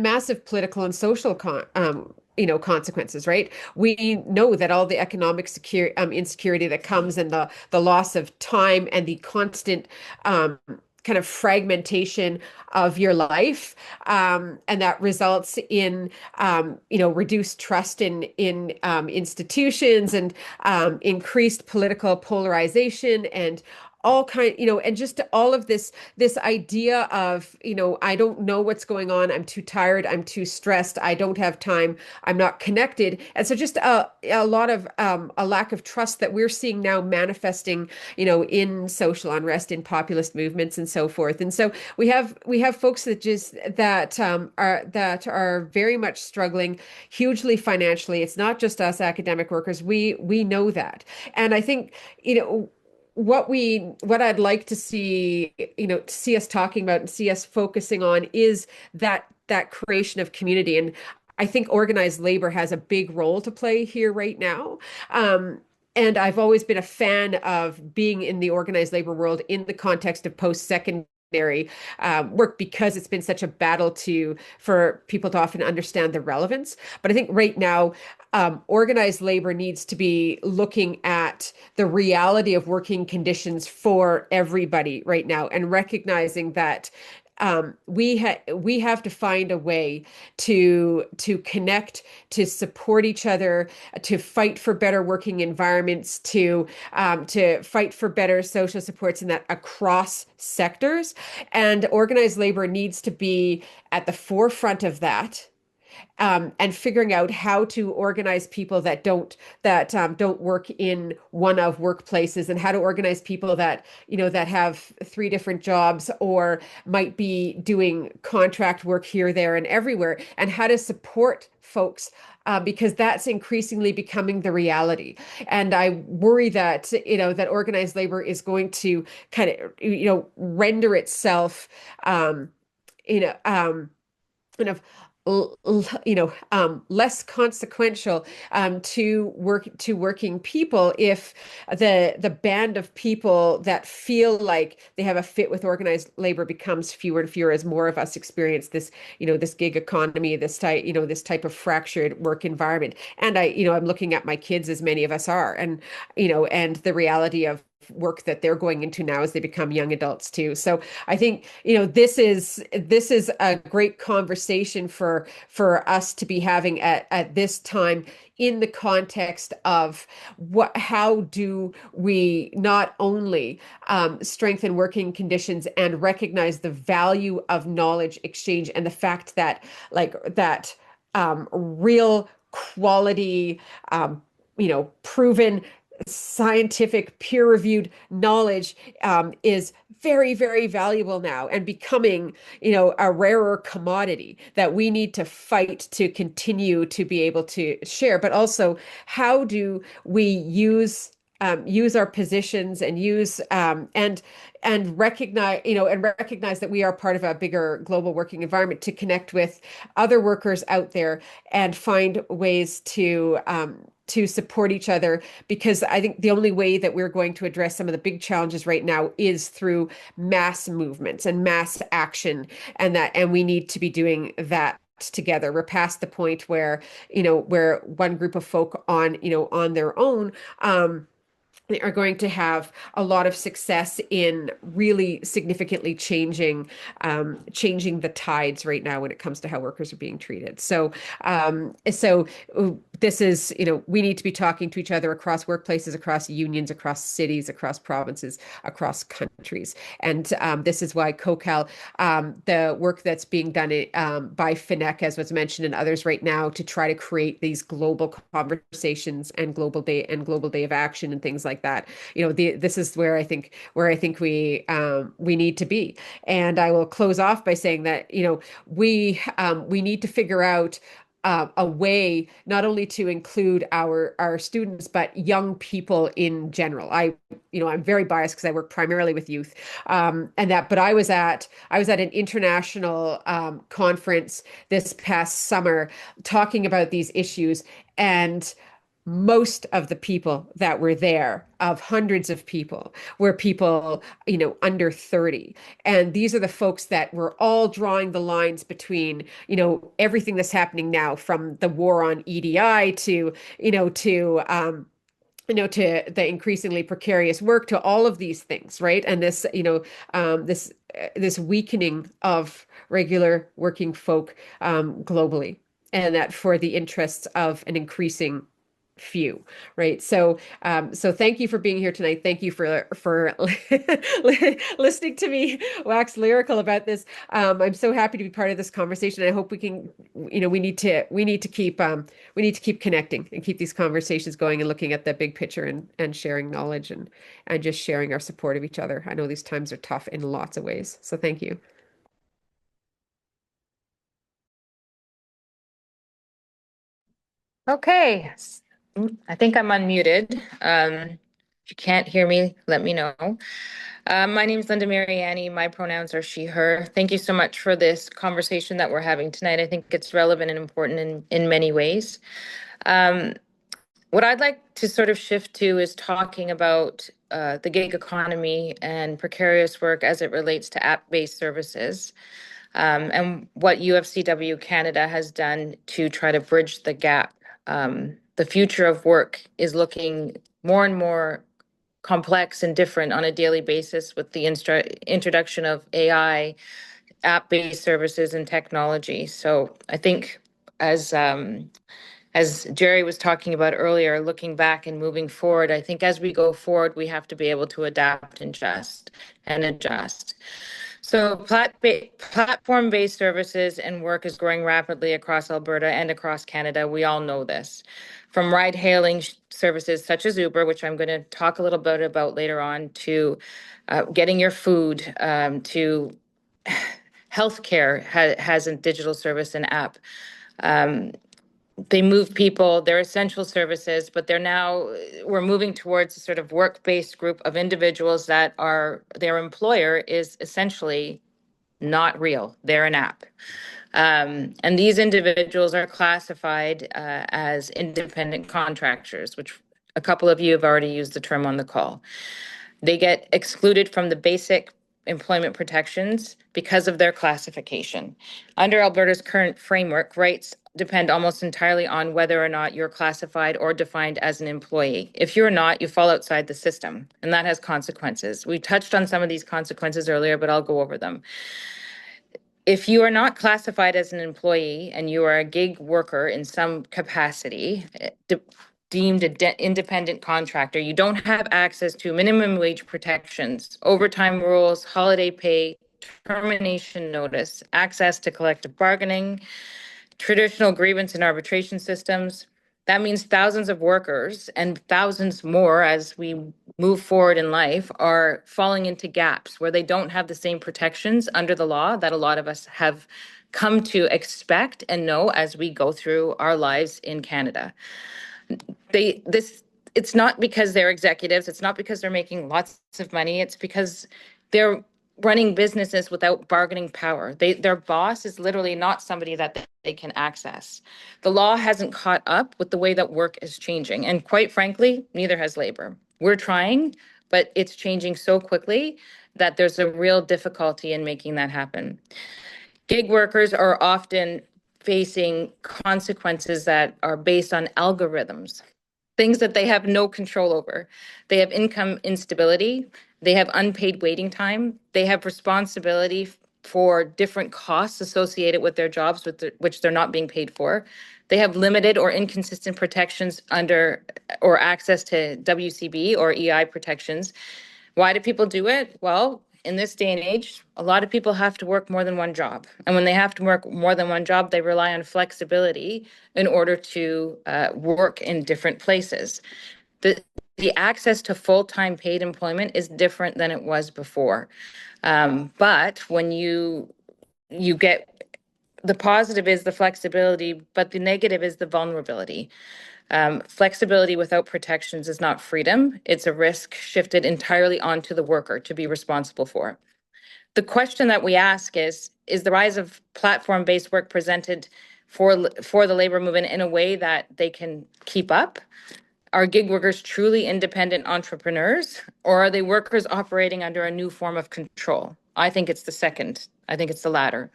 massive political and social consequences, right? We know that all the economic insecurity that comes, and the loss of time, and the constant kind of fragmentation of your life, and that results in reduced trust in institutions, and increased political polarization, and and just all of this idea of, I don't know what's going on. I'm too tired. I'm too stressed. I don't have time. I'm not connected. And so just a lot of a lack of trust that we're seeing now manifesting, in social unrest, in populist movements, and so forth. And so we have folks that are very much struggling hugely financially. It's not just us academic workers. We know that. And I think, what I'd like to see, see us talking about and see us focusing on, is that creation of community. And I think organized labor has a big role to play here right now. And I've always been a fan of being in the organized labor world in the context of post-secondary work, because it's been such a battle for people to often understand the relevance. But I think right now, organized labor needs to be looking at the reality of working conditions for everybody right now, and recognizing that we have to find a way to connect, to support each other, to fight for better working environments, to fight for better social supports, and that across sectors. And organized labor needs to be at the forefront of that. And figuring out how to organize people that don't work in one of workplaces, and how to organize people that have 3 different jobs, or might be doing contract work here, there, and everywhere, and how to support folks. Because that's increasingly becoming the reality. And I worry that, that organized labor is going to kind of, render itself, kind of less consequential to working people, if the band of people that feel like they have a fit with organized labor becomes fewer and fewer, as more of us experience this this gig economy, this type of fractured work environment. And I'm looking at my kids, as many of us are, and and the reality of work that they're going into now as they become young adults too. So I think, this is a great conversation for us to be having at this time, in the context of how do we not only strengthen working conditions and recognize the value of knowledge exchange, and the fact that real quality, proven scientific peer-reviewed knowledge is very, very valuable now and becoming, a rarer commodity that we need to fight to continue to be able to share. But also, how do we use our positions and use and recognize that we are part of a bigger global working environment to connect with other workers out there and find ways to support each other, because I think the only way that we're going to address some of the big challenges right now is through mass movements and mass action, and we need to be doing that together. We're past the point where, where one group of folk on their own they are going to have a lot of success in really significantly changing the tides right now when it comes to how workers are being treated. So this is, we need to be talking to each other across workplaces, across unions, across cities, across provinces, across countries. And this is why COCAL, the work that's being done by FINEC, as was mentioned, and others right now, to try to create these global conversations and global day of action and things like that. This is where I think we need to be. And I will close off by saying that, we need to figure out a way not only to include our students, but young people in general. I'm very biased because I work primarily with youth, but I was at an international conference this past summer talking about these issues, and most of the people that were there, of hundreds of people, were people, under 30. And these are the folks that were all drawing the lines between, everything that's happening now, from the war on EDI to the increasingly precarious work, to all of these things, right? And this, this weakening of regular working folk globally, and that for the interests of an increasing few, right? So thank you for being here tonight. Thank you for listening to me wax lyrical about this. I'm so happy to be part of this conversation. I hope we can, we need to keep connecting and keep these conversations going and looking at the big picture, and sharing knowledge, and just sharing our support of each other. I know these times are tough in lots of ways. So thank you. Okay, I think I'm unmuted. If you can't hear me, let me know. My name is Linda Mariani. My pronouns are she, her. Thank you so much for this conversation that we're having tonight. I think it's relevant and important in many ways. What I'd like to sort of shift to is talking about the gig economy and precarious work as it relates to app-based services, and what UFCW Canada has done to try to bridge the gap. The future of work is looking more and more complex and different on a daily basis with the introduction of AI, app-based services, and technology. So I think, as Gerry was talking about earlier, looking back and moving forward, I think as we go forward, we have to be able to adapt and adjust. So platform-based services and work is growing rapidly across Alberta and across Canada. We all know this. From ride-hailing services such as Uber, which I'm going to talk a little bit about later on, to getting your food, to healthcare has a digital service and app. They move people, they're essential services, but we're moving towards a sort of work-based group of individuals that their employer is essentially not real. They're an app. And these individuals are classified as independent contractors, which a couple of you have already used the term on the call. They get excluded from the basic employment protections because of their classification. Under Alberta's current framework, rights depend almost entirely on whether or not you're classified or defined as an employee. If you're not, you fall outside the system, and that has consequences. We touched on some of these consequences earlier, but I'll go over them. If you are not classified as an employee and you are a gig worker in some capacity, deemed an independent contractor, you don't have access to minimum wage protections, overtime rules, holiday pay, termination notice, access to collective bargaining, traditional grievance and arbitration systems, That means thousands of workers and thousands more as we move forward in life are falling into gaps where they don't have the same protections under the law that a lot of us have come to expect and know as we go through our lives in Canada. It's not because they're executives, it's not because they're making lots of money, it's because they're running businesses without bargaining power. Their boss is literally not somebody that they can access. The law hasn't caught up with the way that work is changing. And quite frankly, neither has labor. We're trying, but it's changing so quickly that there's a real difficulty in making that happen. Gig workers are often facing consequences that are based on algorithms, things that they have no control over. They have income instability. They have unpaid waiting time. They have responsibility for different costs associated with their jobs, which they're not being paid for. They have limited or inconsistent protections under or access to WCB or EI protections. Why do people do it? Well, in this day and age, a lot of people have to work more than one job. And when they have to work more than one job, they rely on flexibility in order to work in different places. The access to full-time paid employment is different than it was before. But when you get, the positive is the flexibility, but the negative is the vulnerability. Flexibility without protections is not freedom. It's a risk shifted entirely onto the worker to be responsible for. The question that we ask is the rise of platform-based work presented for the labor movement in a way that they can keep up? Are gig workers truly independent entrepreneurs, or are they workers operating under a new form of control? I think it's the second. I think it's the latter.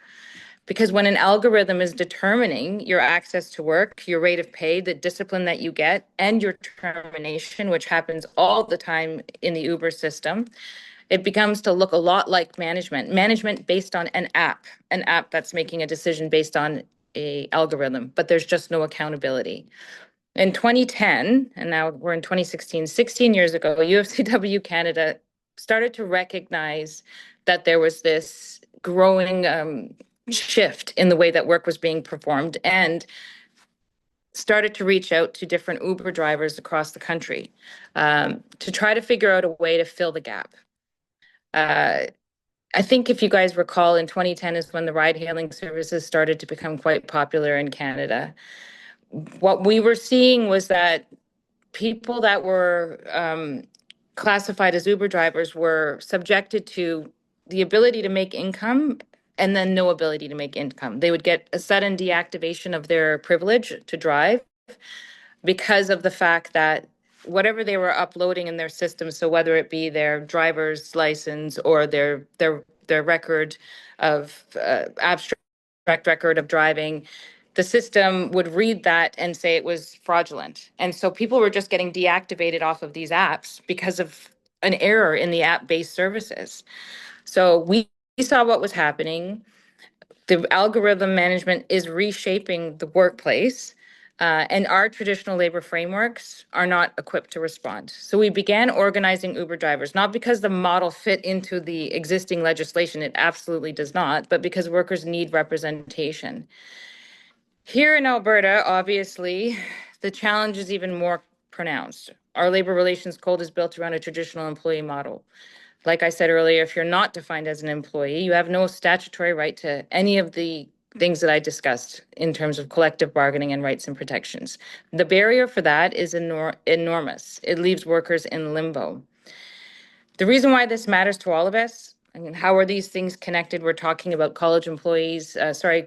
Because when an algorithm is determining your access to work, your rate of pay, the discipline that you get, and your termination, which happens all the time in the Uber system, it becomes to look a lot like management based on an app that's making a decision based on an algorithm, but there's just no accountability. In 2010, and now we're in 2016, 16 years ago, UFCW Canada started to recognize that there was this growing shift in the way that work was being performed and started to reach out to different Uber drivers across the country to try to figure out a way to fill the gap. I think if you guys recall, in 2010 is when the ride-hailing services started to become quite popular in Canada. What we were seeing was that people that were classified as Uber drivers were subjected to the ability to make income and then no ability to make income. They would get a sudden deactivation of their privilege to drive because of the fact that whatever they were uploading in their system, so whether it be their driver's license or their record of abstract record of driving, the system would read that and say it was fraudulent. And so people were just getting deactivated off of these apps because of an error in the app-based services. So we saw what was happening. The algorithm management is reshaping the workplace, and our traditional labor frameworks are not equipped to respond. So we began organizing Uber drivers, not because the model fit into the existing legislation, it absolutely does not, but because workers need representation. Here in Alberta, obviously, the challenge is even more pronounced. Our labor relations code is built around a traditional employee model. Like I said earlier, if you're not defined as an employee, you have no statutory right to any of the things that I discussed in terms of collective bargaining and rights and protections. The barrier for that is enormous. It leaves workers in limbo. The reason why this matters to all of us, I mean, how are these things connected? We're talking about college employees,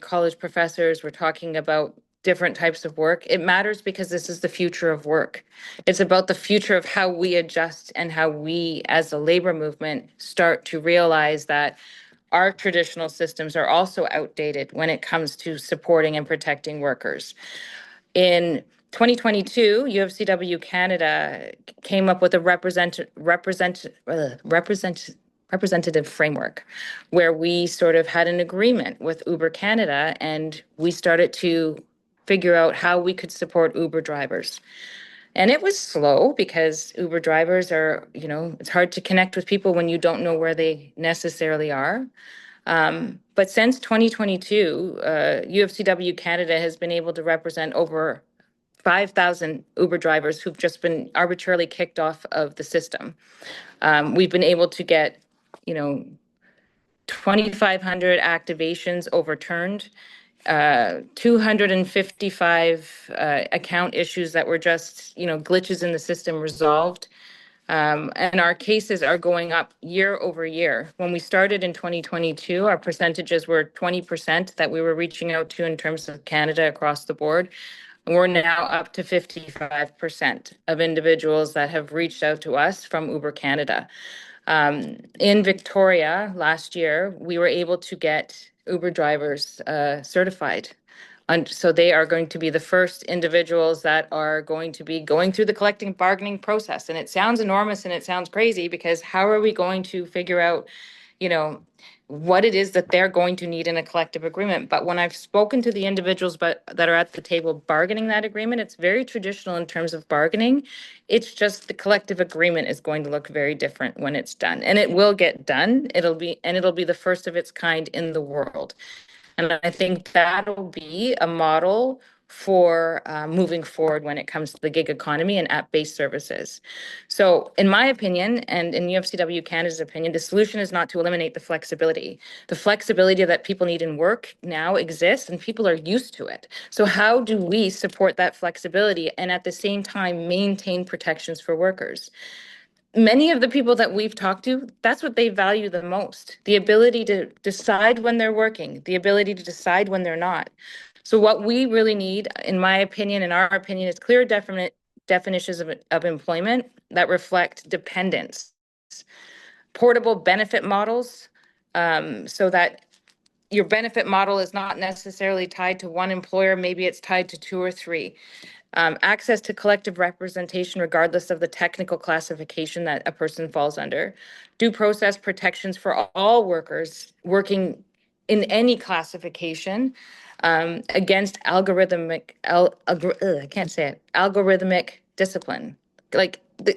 college professors. We're talking about different types of work. It matters because this is the future of work. It's about the future of how we adjust and how we, as a labor movement, start to realize that our traditional systems are also outdated when it comes to supporting and protecting workers. In 2022, UFCW Canada came up with a representative framework where we sort of had an agreement with Uber Canada, and we started to figure out how we could support Uber drivers. And it was slow because Uber drivers are, it's hard to connect with people when you don't know where they necessarily are. But since 2022, UFCW Canada has been able to represent over 5,000 Uber drivers who've just been arbitrarily kicked off of the system. We've been able to get, 2,500 activations overturned, 255 account issues that were just, glitches in the system resolved. And our cases are going up year over year. When we started in 2022, our percentages were 20% that we were reaching out to in terms of Canada across the board. We're now up to 55% of individuals that have reached out to us from Uber Canada. In Victoria last year, we were able to get Uber drivers certified. And so they are going to be the first individuals that are going to be going through the collective bargaining process. And it sounds enormous and it sounds crazy, because how are we going to figure out, what it is that they're going to need in a collective agreement? But when I've spoken to the individuals that are at the table bargaining that agreement, it's very traditional in terms of bargaining. It's just the collective agreement is going to look very different when it's done, and it will get done. It'll be the first of its kind in the world. And I think that'll be a model for moving forward when it comes to the gig economy and app-based services. So in my opinion, and in UFCW Canada's opinion, the solution is not to eliminate the flexibility. The flexibility that people need in work now exists, and people are used to it. So how do we support that flexibility and at the same time maintain protections for workers? Many of the people that we've talked to, that's what they value the most: the ability to decide when they're working, the ability to decide when they're not. So what we really need, in my opinion, in our opinion, is clear, definite definitions of employment that reflect dependence, portable benefit models, so that your benefit model is not necessarily tied to one employer, maybe it's tied to two or three. Access to collective representation, regardless of the technical classification that a person falls under. Due process protections for all workers working in any classification against algorithmic discipline.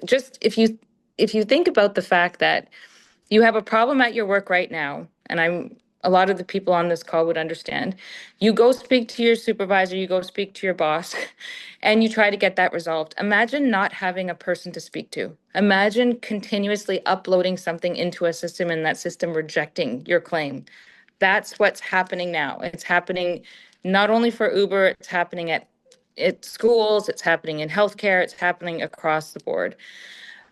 Just if you think about the fact that you have a problem at your work right now, and a lot of the people on this call would understand. You go speak to your supervisor, you go speak to your boss, and you try to get that resolved. Imagine not having a person to speak to. Imagine continuously uploading something into a system and that system rejecting your claim. That's what's happening now. It's happening not only for Uber, it's happening at schools, it's happening in healthcare, it's happening across the board.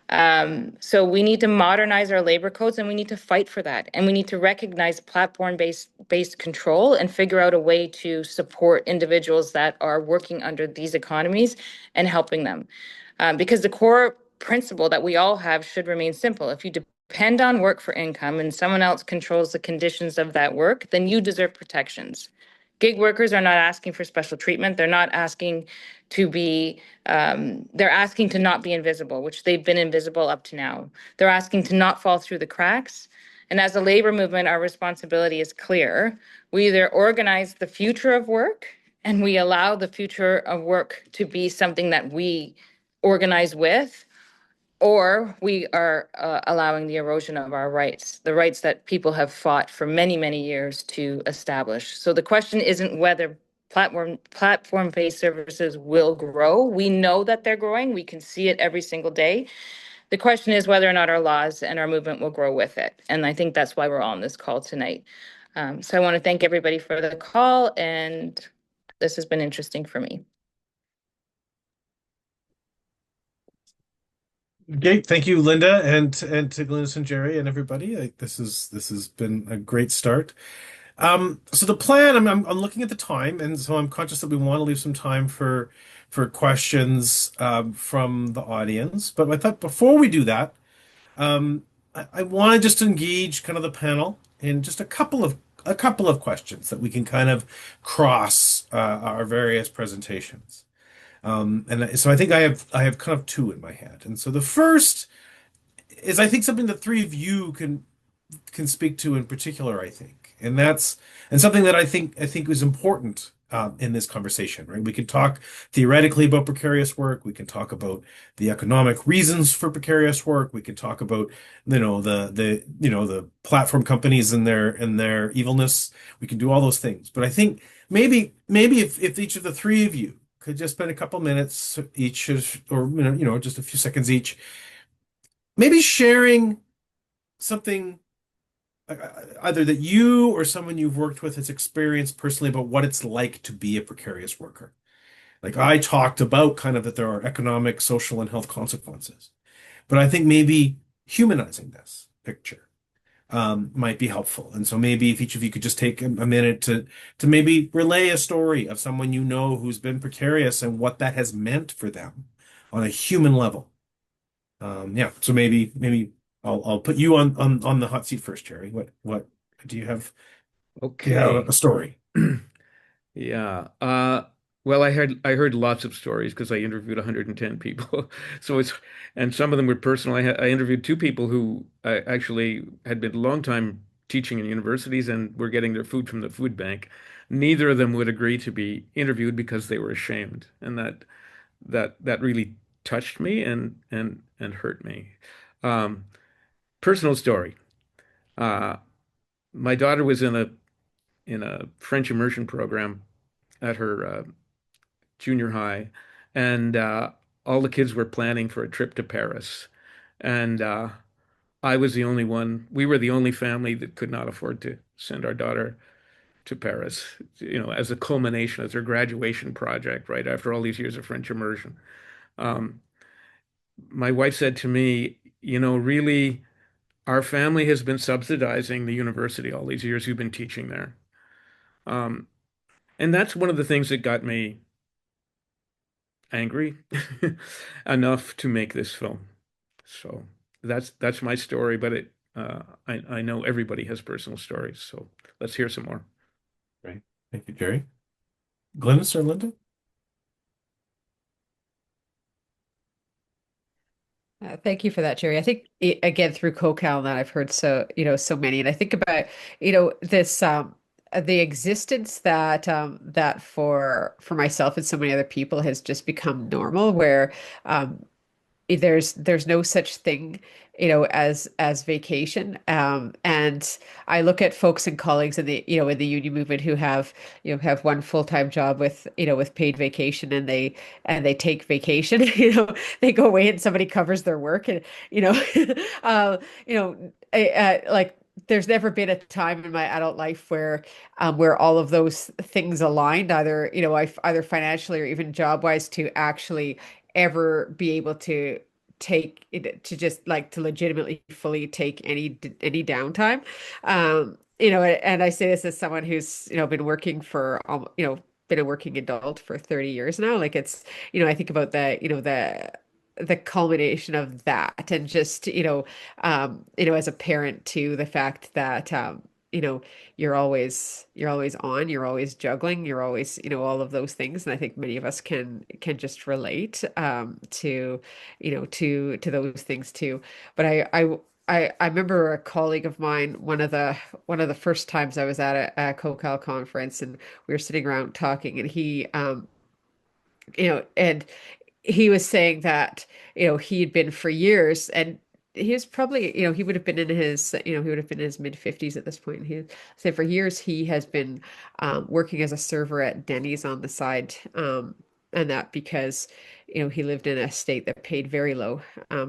So we need to modernize our labor codes, and we need to fight for that. And we need to recognize platform-based control and figure out a way to support individuals that are working under these economies and helping them. Because the core principle that we all have should remain simple. If you depend on work for income and someone else controls the conditions of that work, then you deserve protections. Gig workers are not asking for special treatment. They're not asking to be, they're asking to not be invisible, which they've been invisible up to now. They're asking to not fall through the cracks. And as a labor movement, our responsibility is clear. We either organize the future of work, and we allow the future of work to be something that we organize with, or we are allowing the erosion of our rights, the rights that people have fought for many, many years to establish. So the question isn't whether platform-based services will grow. We know that they're growing. We can see it every single day. The question is whether or not our laws and our movement will grow with it. And I think that's why we're on this call tonight. So I want to thank everybody for the call, and this has been interesting for me. Okay, thank you, Linda, and to Glynnis and Gerry and everybody. This has been a great start. So the plan, I'm looking at the time, and so I'm conscious that we want to leave some time for questions from the audience. But I thought before we do that, I want to just engage kind of the panel in just a couple of questions that we can kind of cross our various presentations. And so I think I have kind of two in my head. And so the first is, I think, something that three of you can speak to in particular, I think. And something that I think is important in this conversation, right? We can talk theoretically about precarious work. We can talk about the economic reasons for precarious work. We can talk about, the platform companies and their evilness. We can do all those things. But I think maybe if each of the three of you could just spend a couple minutes each, or just a few seconds each, maybe sharing something either that you or someone you've worked with has experienced personally about what it's like to be a precarious worker. Like I talked about kind of that there are economic, social, and health consequences, but I think maybe humanizing this picture might be helpful. And so maybe if each of you could just take a minute to maybe relay a story of someone you know who's been precarious and what that has meant for them on a human level. Yeah, so maybe I'll put you on the hot seat first, Gerry. What do you have? Do you have Okay. a story? Yeah. Well, I heard lots of stories because I interviewed 110 people. So and some of them were personal. I interviewed two people who actually had been a long time teaching in universities and were getting their food from the food bank. Neither of them would agree to be interviewed because they were ashamed, and that really touched me and hurt me. Um, Personal story. Uh, my daughter was in a French immersion program at her junior high, and all the kids were planning for a trip to Paris, and I was the only one. We were the only family that could not afford to send our daughter to Paris, as a culmination, as her graduation project, right after all these years of French immersion. Um, my wife said to me, really, our family has been subsidizing the university all these years you've been teaching there. Um, and that's one of the things that got me angry enough to make this film. So that's my story, but I know everybody has personal stories, so let's hear some more. Great. Thank you, Gerry. Glynnis or Linda? Thank you for that, Gerry. I think again through COCAL that I've heard so many, and I think about this the existence that for myself and so many other people has just become normal, where um, there's no such thing as vacation, and I look at folks and colleagues in the in the union movement who have one full-time job with with paid vacation, and they take vacation. They go away and somebody covers their work, and you know uh, like there's never been a time in my adult life where all of those things aligned, either either financially or even job wise, to actually ever be able to take it, to just like to legitimately fully take any downtime. And I say this as someone who's been working for been a working adult for 30 years now. Like it's I think about the culmination of that, and just as a parent too, the fact that you know you're always on, you're always juggling, you're always all of those things. And I think many of us can just relate to to those things too. But I remember a colleague of mine, one of the first times I was at a COCAL conference, and we were sitting around talking, and and he was saying that he had been for years, and he was probably he would have been in his he would have been in his mid 50s at this point. He said for years he has been working as a server at Denny's on the side, and that because he lived in a state that paid very low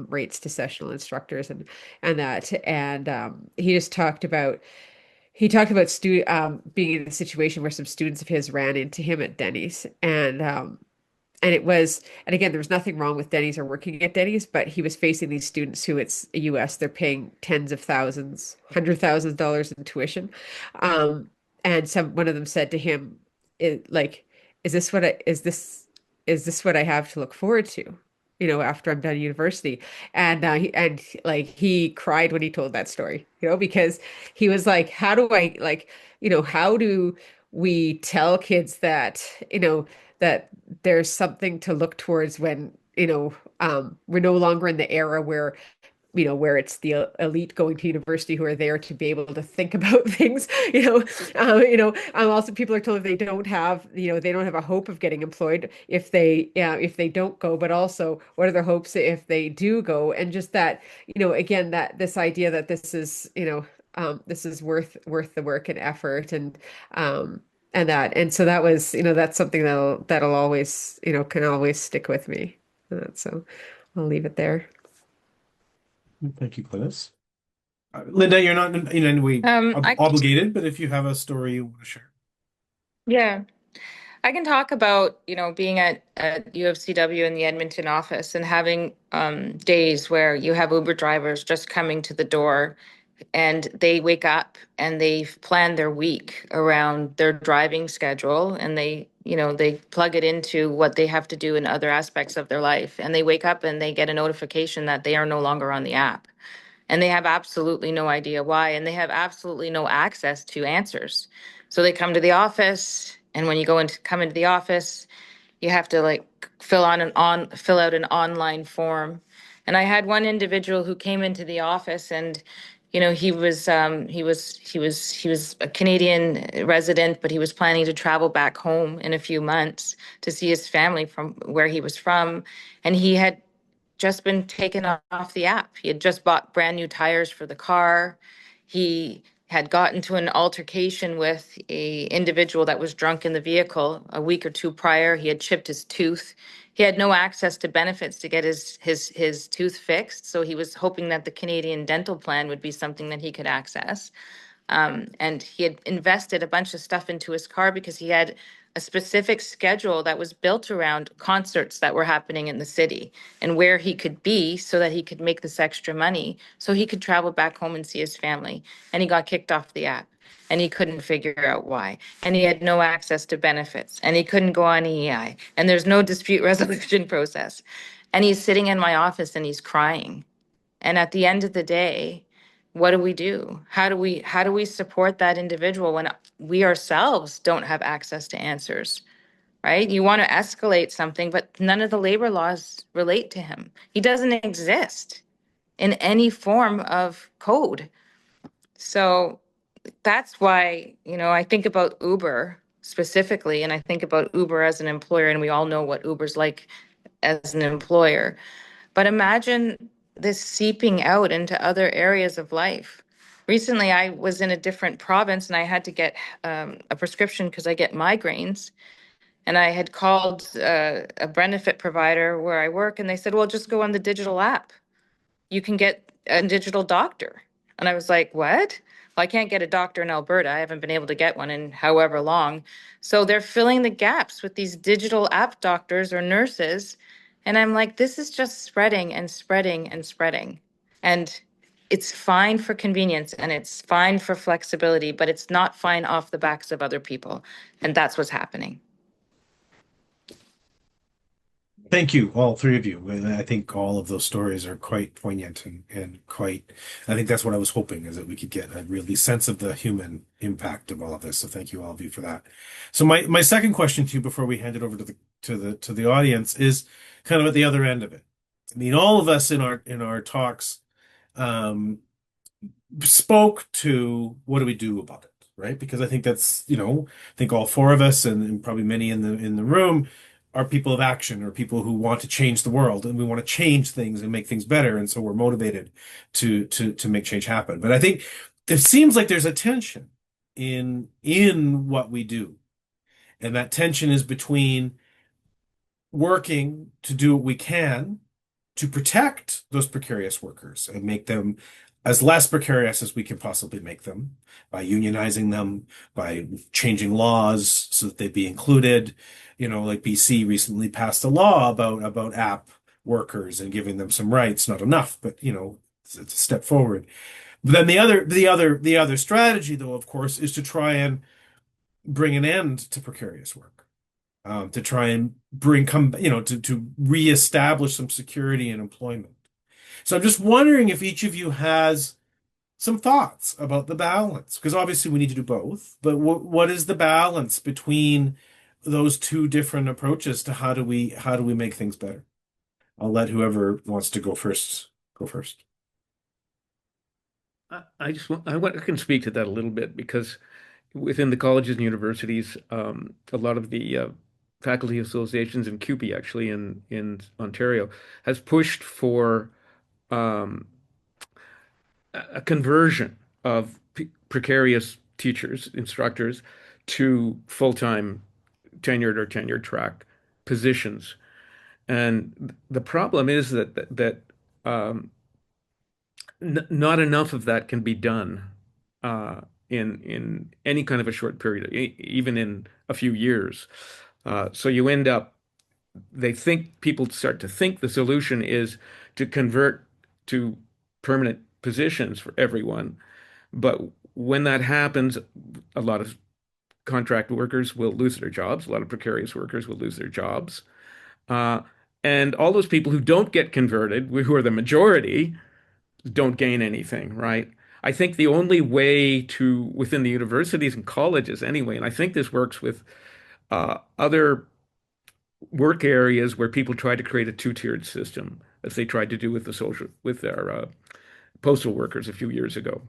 rates to sessional instructors, and he just talked about being in a situation where some students of his ran into him at Denny's, and it was, and again, there was nothing wrong with Denny's or working at Denny's, but he was facing these students who, it's US, they're paying tens of thousands, $100,000 in tuition. And one of them said to him, like, is this what is this what I have to look forward to, after I'm done university? And he cried when he told that story, because he was like, how do I, like, how do we tell kids that, that there's something to look towards when we're no longer in the era where it's the elite going to university who are there to be able to think about things. Also people are told if they don't have they don't have a hope of getting employed if they don't go, but also what are their hopes if they do go? And just that, again, that this idea that this is worth the work and effort, and And so that was, that's something that'll always, can always stick with me. So I'll leave it there. Thank you, Glynnis. Linda, you're not in any way I obligated, but if you have a story you want to share. Yeah, I can talk about, being at UFCW in the Edmonton office and having days where you have Uber drivers just coming to the door and they wake up and they've planned their week around their driving schedule and they plug it into what they have to do in other aspects of their life. And they wake up and they get a notification that they are no longer on the app. And they have absolutely no idea why, and they have absolutely no access to answers. So they come to the office, and when you come into the office, you have to like fill out an online form. And I had one individual who came into the office, and he was a Canadian resident, but he was planning to travel back home in a few months to see his family from where he was from, and he had just been taken off the app. He had just bought brand new tires for the car. He had gotten to an altercation with a individual that was drunk in the vehicle a week or two prior. He had chipped his tooth. He had no access to benefits to get his tooth fixed. So he was hoping that the Canadian dental plan would be something that he could access. And he had invested a bunch of stuff into his car because he had a specific schedule that was built around concerts that were happening in the city and where he could be so that he could make this extra money so he could travel back home and see his family. And he got kicked off the app and he couldn't figure out why. And he had no access to benefits and he couldn't go on EI and there's no dispute resolution process. And he's sitting in my office and he's crying. And at the end of the day, what do we do? How do we support that individual when we ourselves don't have access to answers, right? You want to escalate something, but none of the labor laws relate to him. He doesn't exist in any form of code. So that's why, I think about Uber specifically, and I think about Uber as an employer, and we all know what Uber's like as an employer. But imagine this seeping out into other areas of life. Recently, I was in a different province and I had to get a prescription because I get migraines. And I had called a benefit provider where I work, and they said, well, just go on the digital app. You can get a digital doctor. And I was like, what? Well, I can't get a doctor in Alberta. I haven't been able to get one in however long. So they're filling the gaps with these digital app doctors or nurses. And I'm like, this is just spreading and spreading and spreading. And it's fine for convenience and it's fine for flexibility, but it's not fine off the backs of other people. And that's what's happening. Thank you, all three of you. And I think all of those stories are quite poignant and quite, I think that's what I was hoping is that we could get a really sense of the human impact of all of this. So thank you all of you for that. So my second question to you before we hand it over to the audience is kind of at the other end of it. I mean, all of us in our talks um, spoke to what do we do about it, right? Because I think that's, I think all four of us and probably many in the room are people of action or people who want to change the world and we want to change things and make things better. And so we're motivated to make change happen. But I think it seems like there's a tension in what we do. And that tension is between working to do what we can to protect those precarious workers and make them as less precarious as we can possibly make them by unionizing them, by changing laws so that they be included. Like BC recently passed a law about app workers and giving them some rights. Not enough, but it's a step forward. But then the other strategy, though, of course, is to try and bring an end to precarious work. To try and to reestablish some security and employment. So I'm just wondering if each of you has some thoughts about the balance, because obviously we need to do both, but what is the balance between those two different approaches to how do we make things better? I'll let whoever wants to go first go first. I can speak to that a little bit because within the colleges and universities, a lot of the faculty associations and CUPE actually in Ontario has pushed for um, a conversion of precarious teachers, instructors, to full-time tenured or tenured track positions. And the problem is that um, not enough of that can be done in any kind of a short period, even in a few years. So you end up, people start to think the solution is to convert to permanent positions for everyone. But when that happens, a lot of contract workers will lose their jobs. A lot of precarious workers will lose their jobs. Uh, and all those people who don't get converted, who are the majority, don't gain anything, right? I think the only way to, within the universities and colleges anyway, and I think this works with other work areas where people try to create a two-tiered system, as they tried to do with their postal workers a few years ago,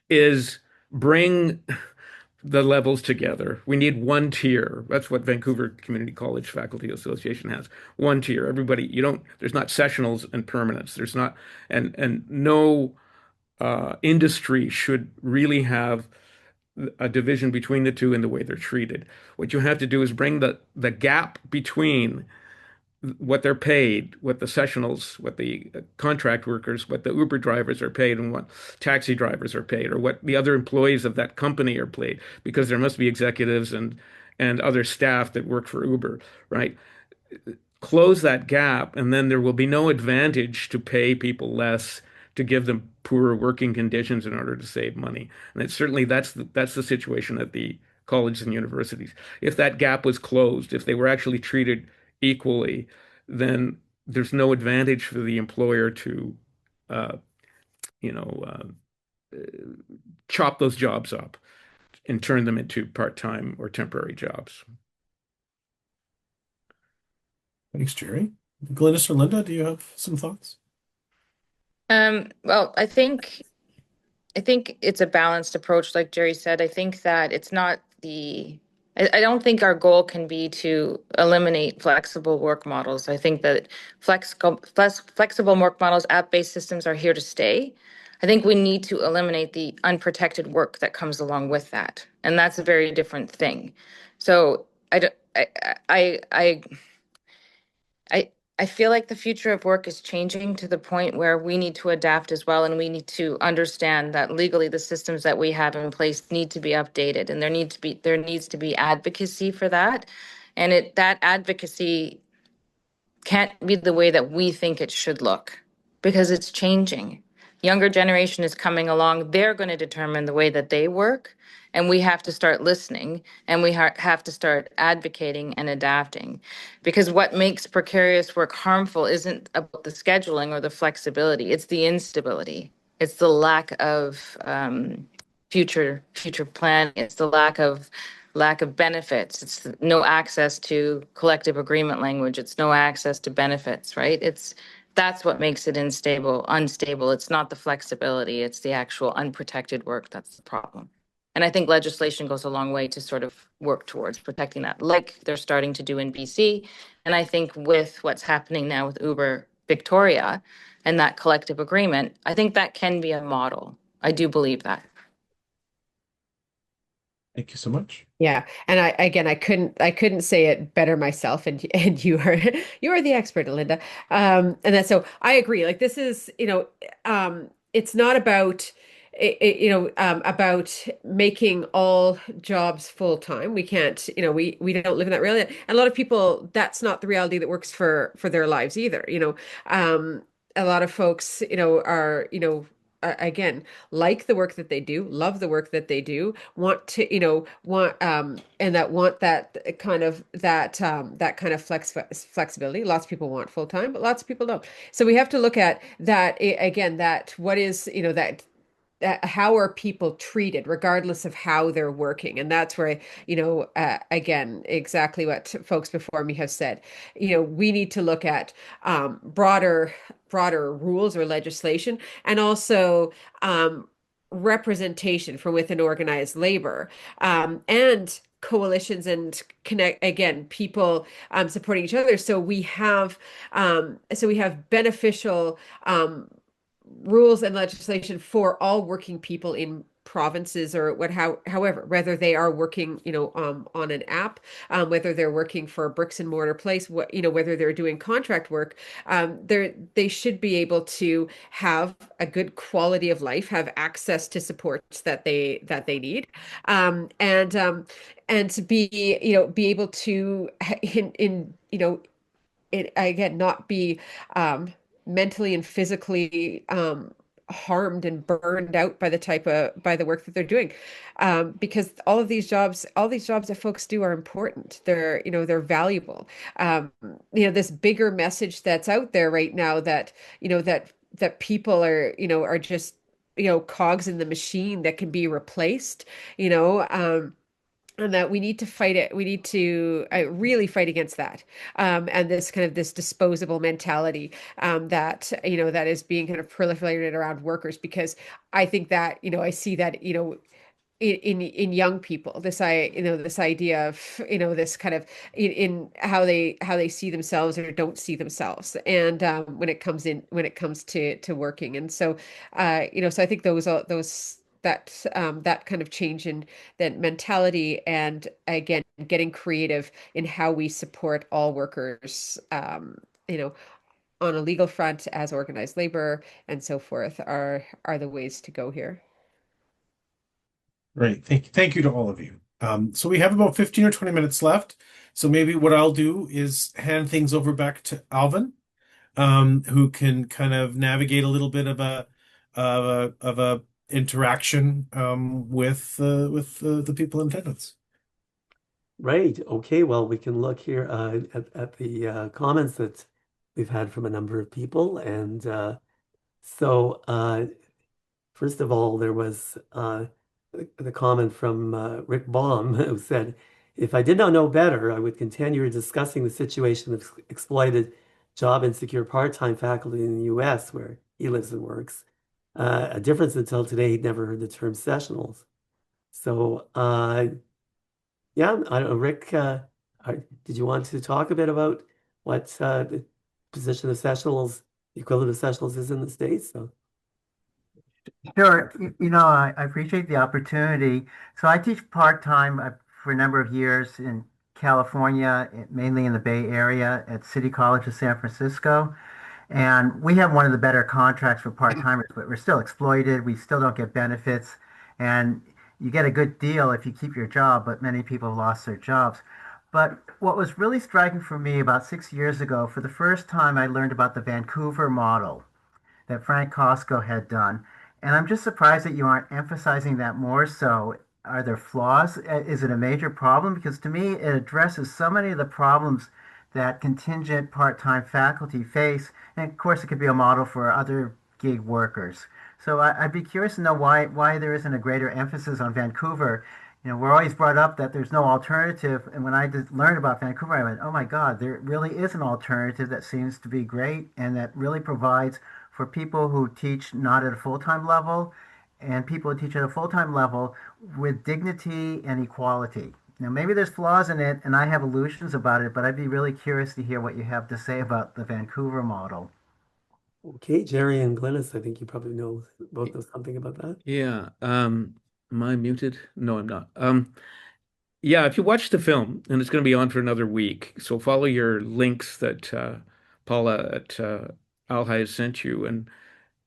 is bring the levels together. We need one tier. That's what Vancouver Community College Faculty Association has. One tier. Everybody, there's not sessionals and permanents. There's not, and no industry should really have a division between the two in the way they're treated. What you have to do is bring the gap between what they're paid, what the sessionals, what the contract workers, what the Uber drivers are paid, and what taxi drivers are paid, or what the other employees of that company are paid, because there must be executives and other staff that work for Uber, right? Close that gap, and then there will be no advantage to pay people less, to give them poorer working conditions in order to save money. And that's the situation at the colleges and universities. If that gap was closed, if they were actually treated equally, then there's no advantage for the employer to, uh, you know, chop those jobs up and turn them into part-time or temporary jobs. Thanks, Gerry. Glynnis or Linda, do you have some thoughts? Well, I think it's a balanced approach, like Gerry said. I think that it's not I don't think our goal can be to eliminate flexible work models. I think that flexible work models, app-based systems are here to stay. I think we need to eliminate the unprotected work that comes along with that, and that's a very different thing. So I I feel like the future of work is changing to the point where we need to adapt as well, and we need to understand that legally the systems that we have in place need to be updated, and there needs to be advocacy for that, and that advocacy can't be the way that we think it should look, because it's changing. Younger generation is coming along. They're going to determine the way that they work, and we have to start listening, and we have to start advocating and adapting. Because what makes precarious work harmful isn't about the scheduling or the flexibility. It's the instability. It's the lack of future planning. It's the lack of benefits. It's no access to collective agreement language. It's no access to benefits, right? That's what makes it unstable. It's not the flexibility. It's the actual unprotected work that's the problem. And I think legislation goes a long way to sort of work towards protecting that, like they're starting to do in BC. And I think with what's happening now with Uber Victoria and that collective agreement, I think that can be a model. I do believe that. Thank you so much. Yeah. And I couldn't say it better myself. And you are, you are the expert, Linda. And that, so I agree. Like this is, it's not about, about making all jobs full time. We can't, we don't live in that reality. And a lot of people, that's not the reality that works for their lives either. A lot of folks, are, again, like the work that they do, love the work that they do, want to, want that kind of flexibility. Lots of people want full time, but lots of people don't. So we have to look at that again, that what is, how are people treated regardless of how they're working. And that's where again, exactly what folks before me have said. We need to look at broader rules or legislation, and also representation from within organized labor, and coalitions and connect, again, people supporting each other, so we have beneficial rules and legislation for all working people in provinces or however, whether they are working, on an app, whether they're working for a bricks and mortar place, whether they're doing contract work, they should be able to have a good quality of life, have access to supports that they need, and to be able to again, not be mentally and physically harmed and burned out by the work that they're doing, because all these jobs that folks do are important. They're valuable. This bigger message that's out there right now that that people are just cogs in the machine that can be replaced. And that we need to fight it. We need to really fight against that, and this disposable mentality, that is being kind of proliferated around workers. Because I think that I see that in young people, this idea of this kind of in how they see themselves or don't see themselves, and when it comes to working. And so I think that kind of change in that mentality, and again getting creative in how we support all workers, on a legal front, as organized labor and so forth, are the ways to go here. Great. Thank you to all of you. So we have about 15 or 20 minutes left. So maybe what I'll do is hand things over back to Alvin, who can kind of navigate a little bit of a interaction with the people in attendance. Right. Okay. Well, we can look here at the comments that we've had from a number of people. And so, first of all, there was the comment from Rick Baum, who said, "If I did not know better, I would continue discussing the situation of exploited, job insecure part-time faculty in the US, where he lives and works. A difference until today, he'd never heard the term sessionals." So, yeah, I don't know, Rick, did you want to talk a bit about what the position of sessionals, the equivalent of sessionals is in the States? So. Sure. I appreciate the opportunity. So I teach part-time for a number of years in California, mainly in the Bay Area at City College of San Francisco. And we have one of the better contracts for part-timers, but we're still exploited. We still don't get benefits. And you get a good deal if you keep your job, but many people have lost their jobs. But what was really striking for me about 6 years ago, for the first time, I learned about the Vancouver model that Frank Costco had done. And I'm just surprised that you aren't emphasizing that more so. Are there flaws? Is it a major problem? Because to me, it addresses so many of the problems that contingent part-time faculty face. And of course, it could be a model for other gig workers. So I'd be curious to know why there isn't a greater emphasis on Vancouver. We're always brought up that there's no alternative. And when I did learn about Vancouver, I went, oh my God, there really is an alternative that seems to be great and that really provides for people who teach not at a full-time level and people who teach at a full-time level with dignity and equality. Now, maybe there's flaws in it and I have illusions about it, but I'd be really curious to hear what you have to say about the Vancouver model. Okay, Gerry and Glynnis, I think you probably both know something about that. Yeah. Am I muted? No, I'm not. Yeah, if you watch the film, and it's going to be on for another week, so follow your links that Paula at ALHI has sent you and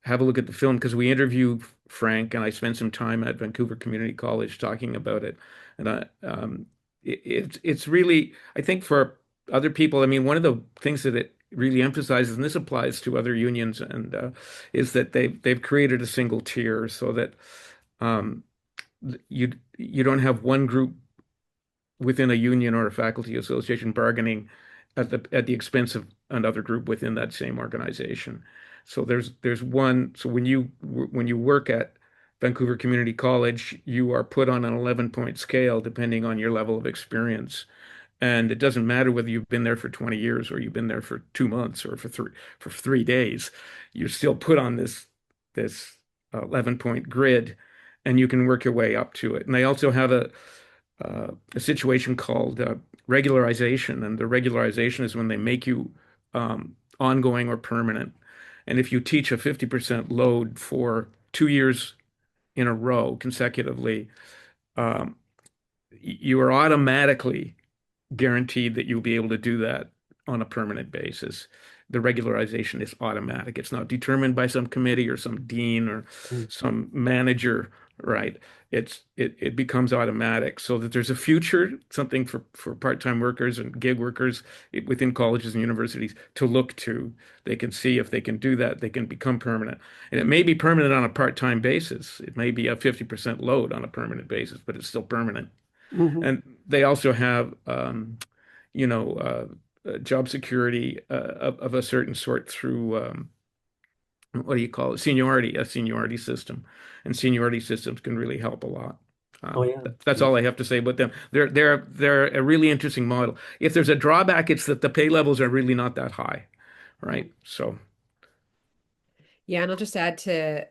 have a look at the film, because we interview Frank and I spent some time at Vancouver Community College talking about it. And it's really, I think for other people, I mean, one of the things that it really emphasizes, and this applies to other unions, and is that they've created a single tier so that um, you don't have one group within a union or a faculty association bargaining at the expense of another group within that same organization. So there's one. So when you work at Vancouver Community College, you are put on an 11-point scale depending on your level of experience. And it doesn't matter whether you've been there for 20 years or you've been there for 2 months or for 3 days. You're still put on this 11-point grid, and you can work your way up to it. And they also have a situation called regularization, and the regularization is when they make you ongoing or permanent. And if you teach a 50% load for 2 years in a row consecutively, um, you are automatically guaranteed that you'll be able to do that on a permanent basis. The regularization is automatic. It's not determined by some committee or some dean or Mm. some manager, right? It becomes automatic so that there's a future, something for part-time workers and gig workers within colleges and universities to look to. They can see if they can do that, they can become permanent. And it may be permanent on a part-time basis. It may be a 50% load on a permanent basis, but it's still permanent. Mhm. And they also have, you know, job security of a certain sort through what do you call it? Seniority, a seniority system, and seniority systems can really help a lot. Oh yeah. That's all I have to say about them. They're a really interesting model. If there's a drawback, it's that the pay levels are really not that high, right? So Yeah, and I'll just add to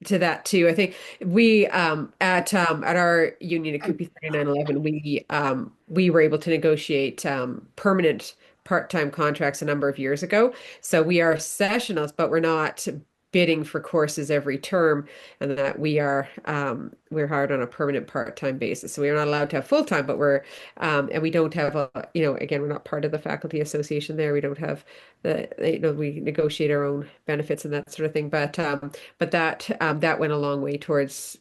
that too. I think we at our union at CUPE 3911, we were able to negotiate permanent part-time contracts a number of years ago. So we are sessionals, but we're not bidding for courses every term, and that we're hired on a permanent part-time basis. So we are not allowed to have full-time, but we're and we don't have again, we're not part of the faculty association there. We don't have we negotiate our own benefits and that sort of thing. But that went a long way towards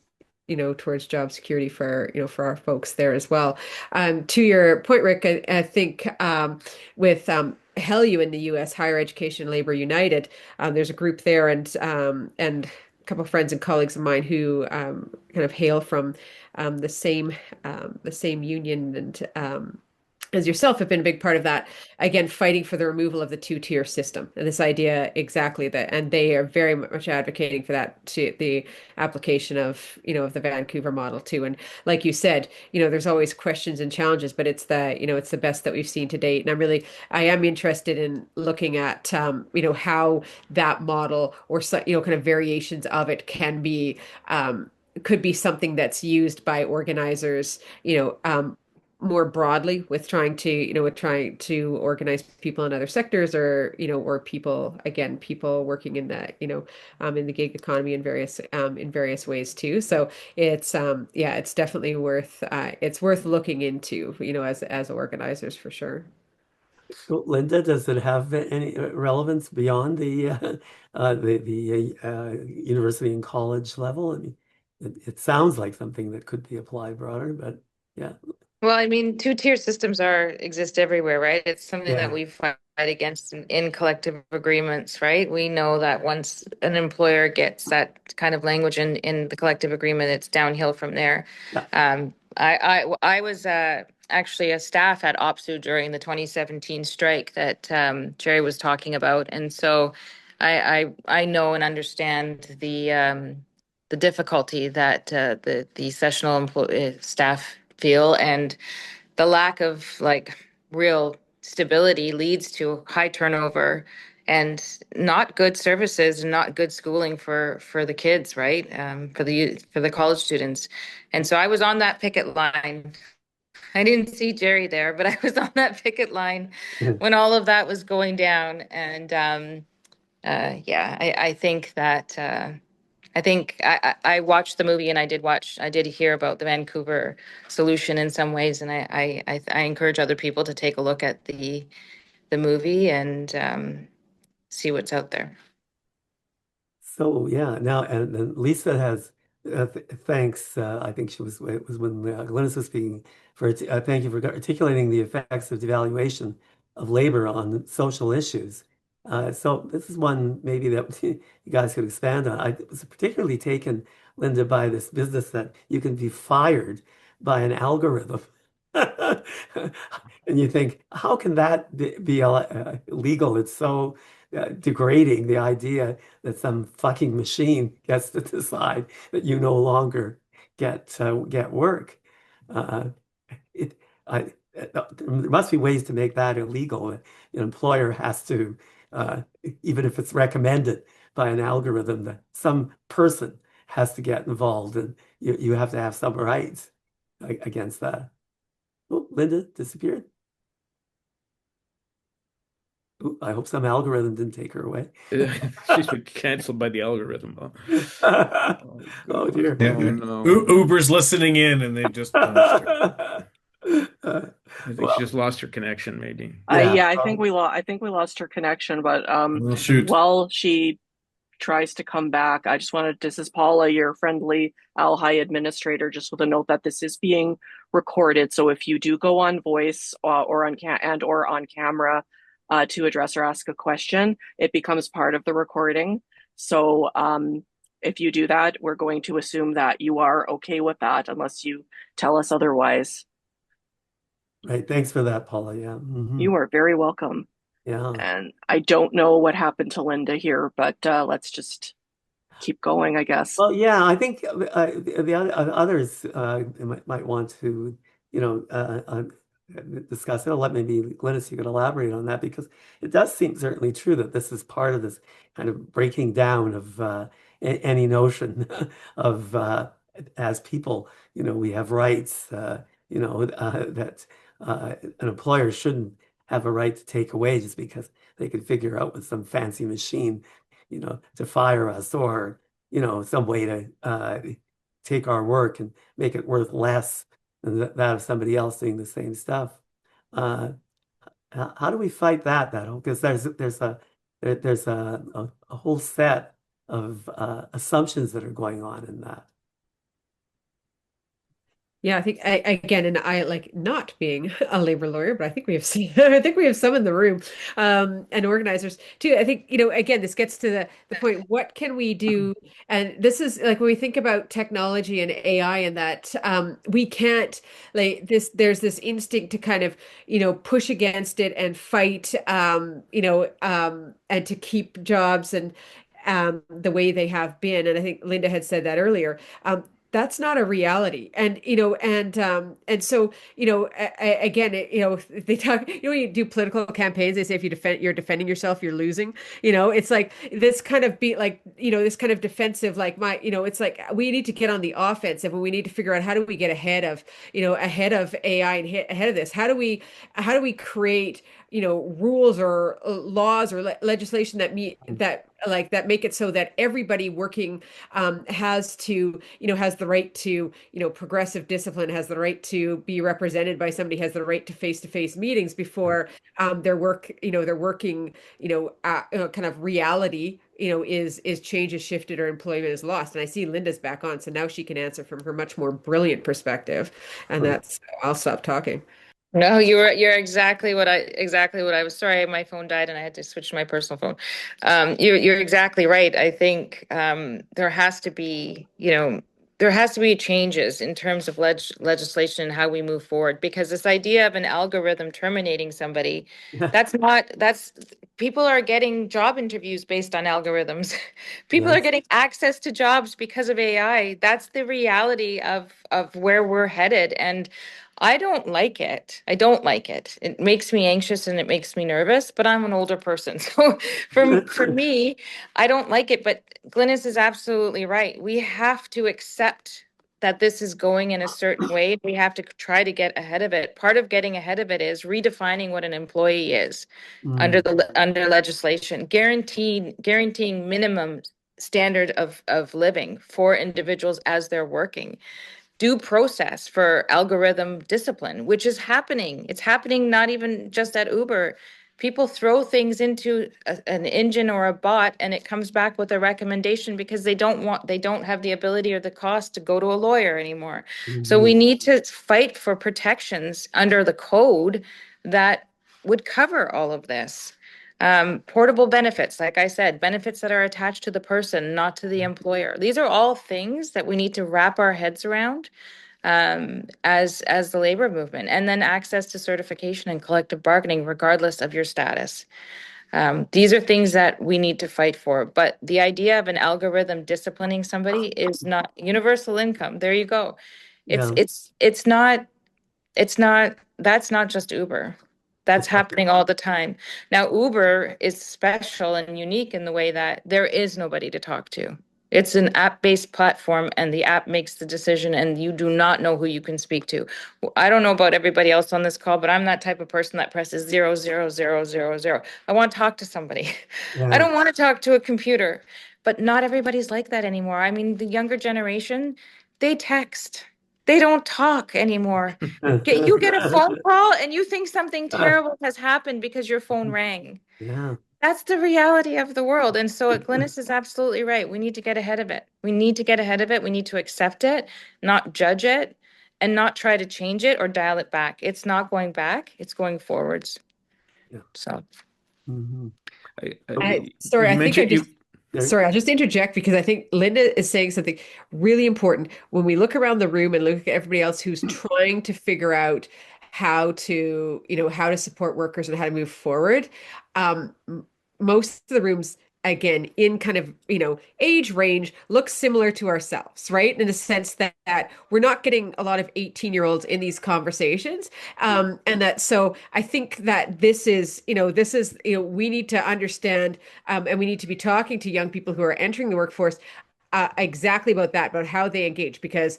towards job security for for our folks there as well. To your point, Rick, I think with HELU in the U.S., Higher Education Labor United, there's a group there, and a couple of friends and colleagues of mine who kind of hail from the same union and as yourself have been a big part of that, again, fighting for the removal of the two-tier system and this idea exactly that, and they are very much advocating for that to the application of, of the Vancouver model too. And like you said, there's always questions and challenges, but it's the best that we've seen to date. And I am interested in looking at, how that model or, kind of variations of it could be something that's used by organizers, more broadly with trying to, organize people in other sectors or people working in in the gig economy in various ways too. So it's definitely it's worth looking into, as organizers for sure. So, Linda, does it have any relevance beyond the university and college level? I mean, it sounds like something that could be applied broader, but yeah, Well, I mean, two-tier systems exist everywhere, right? It's something that yeah, we fight against in collective agreements, right? We know that once an employer gets that kind of language in the collective agreement, it's downhill from there. yeah. I was actually a staff at OPSU during the 2017 strike that Gerry was talking about, and so I know and understand the difficulty that the sessional staff feel, and the lack of real stability leads to high turnover and not good services and not good schooling for the kids, right? For the college students. And so I was on that picket line. I didn't see Gerry there, but I was on that picket line when all of that was going down. And I think that I watched the movie, and I did hear about the Vancouver solution in some ways, and I encourage other people to take a look at the movie and see what's out there. So yeah, now and Lisa has thanks. I think it was when Glynnis was speaking thank you for articulating the effects of devaluation of labor on social issues. So this is one maybe that you guys could expand on. I was particularly taken, Linda, by this business that you can be fired by an algorithm. And you think, how can that be legal? It's so degrading, the idea that some fucking machine gets to decide that you no longer get work. Uh, it, there must be ways to make that illegal. An employer has to, even if it's recommended by an algorithm, that some person has to get involved, and you have to have some rights against that. Oh, Linda disappeared. Ooh, I hope some algorithm didn't take her away. She's been canceled by the algorithm. Huh? Oh, Oh God. dear. Yeah, Oh, no. Uber's listening in, and they've just punished her. I think she Well, just lost her connection, maybe. yeah. Yeah, I think we lost her connection, but Well, shoot. while she tries to come back, I just wanted, this is Paula, your friendly ALHI administrator, just with a note that this is being recorded. So if you do go on voice or on camera to address or ask a question, it becomes part of the recording. So if you do that, we're going to assume that you are okay with that unless you tell us otherwise. Right. Thanks for that, Paula. Yeah. Mhm. You are very welcome. Yeah. And I don't know what happened to Linda here, but let's just keep going, I guess. Well, yeah, I think others might want to, discuss it. I'll let maybe Glynnis, you could elaborate on that because it does seem certainly true that this is part of this kind of breaking down of any notion of as people, we have rights, that an employer shouldn't have a right to take away just because they could figure out with some fancy machine, to fire us or some way to take our work and make it worth less than that of somebody else doing the same stuff. Uh, how do we fight that? Because there's a whole set of assumptions that are going on in that. Yeah, I think again, and I like not being a labor lawyer, but I think we have I think we have some in the room, and organizers too. I think, again, this gets to the point, what can we do? And this is like when we think about technology and AI and that, we can't like there's this instinct to kind of, push against it and fight, and to keep jobs and the way they have been. And I think Linda had said that earlier. That's not a reality. And, and so, again, they talk, when you do political campaigns, they say if you're defending yourself, you're losing. It's like this kind of this kind of defensive, like it's like we need to get on the offensive and we need to figure out how do we get ahead of, ahead of AI and ahead of this. How do we create, rules or laws or legislation that make it so that everybody working has the right to, progressive discipline, has the right to be represented by somebody, has the right to face-to-face meetings before their working, kind of reality, is change is shifted or employment is lost. And I see Linda's back on, so now she can answer from her much more brilliant perspective. And I'll stop talking. No, you're exactly what I was. Sorry, my phone died and I had to switch to my personal phone. You're exactly right. I think there has to be, changes in terms of legislation and how we move forward, because this idea of an algorithm terminating somebody, that's people are getting job interviews based on algorithms. People are getting access to jobs because of AI. That's the reality of where we're headed. And I don't like it. I don't like it. It makes me anxious and it makes me nervous, but I'm an older person. So for me, I don't like it. But Glynnis is absolutely right. We have to accept that this is going in a certain way. We have to try to get ahead of it. Part of getting ahead of it is redefining what an employee is under legislation, guaranteeing minimum standard of living for individuals as they're working, due process for algorithm discipline, which is happening. It's happening not even just at Uber. People throw things into an engine or a bot and it comes back with a recommendation because they don't have the ability or the cost to go to a lawyer anymore. So we need to fight for protections under the code that would cover all of this. Portable benefits, like I said, benefits that are attached to the person, not to the employer. These are all things that we need to wrap our heads around as the labor movement. And then access to certification and collective bargaining, regardless of your status. These are things that we need to fight for. But the idea of an algorithm disciplining somebody is not universal income. There you go. It's not, that's not just Uber. That's happening all the time. Now, Uber is special and unique in the way that there is nobody to talk to. It's an app-based platform, and the app makes the decision, and you do not know who you can speak to. I don't know about everybody else on this call, but I'm that type of person that presses 00000. I want to talk to somebody. I Yeah. don't want to talk to a computer, but not everybody's like that anymore. I mean, the younger generation, they text. They don't talk anymore. You get a phone call and you think something terrible has happened because your phone rang. Yeah. That's the reality of the world. And so Glynnis is absolutely right. We need to get ahead of it. We need to get ahead of it. We need to accept it, not judge it, and not try to change it or dial it back. It's not going back, it's going forwards. Yeah. So Mhm. Sorry, You I think I mentioned just There- sorry, I'll just interject because I think Linda is saying something really important. When we look around the room and look at everybody else who's trying to figure out how to, how to support workers and how to move forward, most of the rooms, again, in kind of, age range, look similar to ourselves, right? In the sense that we're not getting a lot of 18-year-olds in these conversations. And that, so I think that we need to understand, and we need to be talking to young people who are entering the workforce exactly about that, about how they engage. Because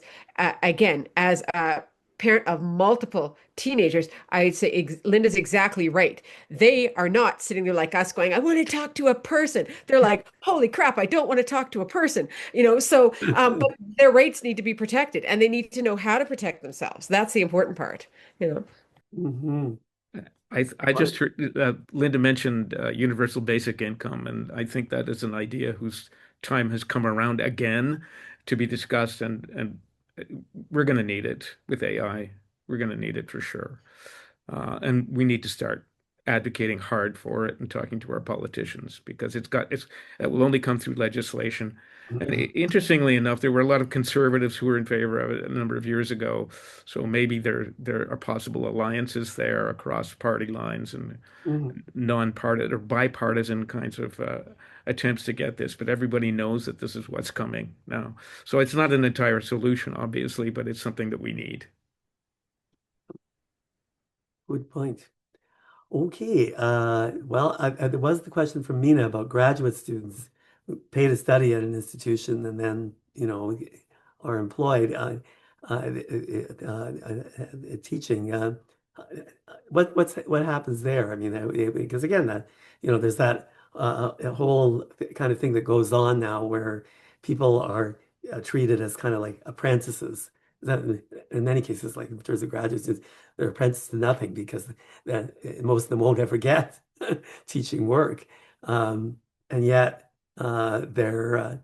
again, as a parent of multiple teenagers, I'd say Linda's exactly right. They are not sitting there like us going, I want to talk to a person. They're like, holy crap, I don't want to talk to a person. But their rights need to be protected and they need to know how to protect themselves. That's the important part, Mhm. I just heard Linda mentioned universal basic income, and I think that is an idea whose time has come around again to be discussed, and we're going to need it with AI. We're going to need it for sure. And we need to start advocating hard for it and talking to our politicians because it will only come through legislation. And interestingly enough, there were a lot of conservatives who were in favor of it a number of years ago. So maybe there are possible alliances there across party lines and Mhm. non-partisan or bipartisan kinds of attempts to get this. But everybody knows that this is what's coming now. So it's not an entire solution, obviously, but it's something that we need. Good point. Okay. Well, there was the question from Mina about graduate students who pay to study at an institution and then, are employed teaching. What happens there? I mean, because again, there's that a whole kind of thing that goes on now where people are treated as kind of like apprentices. That in many cases, like in terms of graduate students, they're apprentices to nothing because that most of them won't ever get teaching work. And yet they're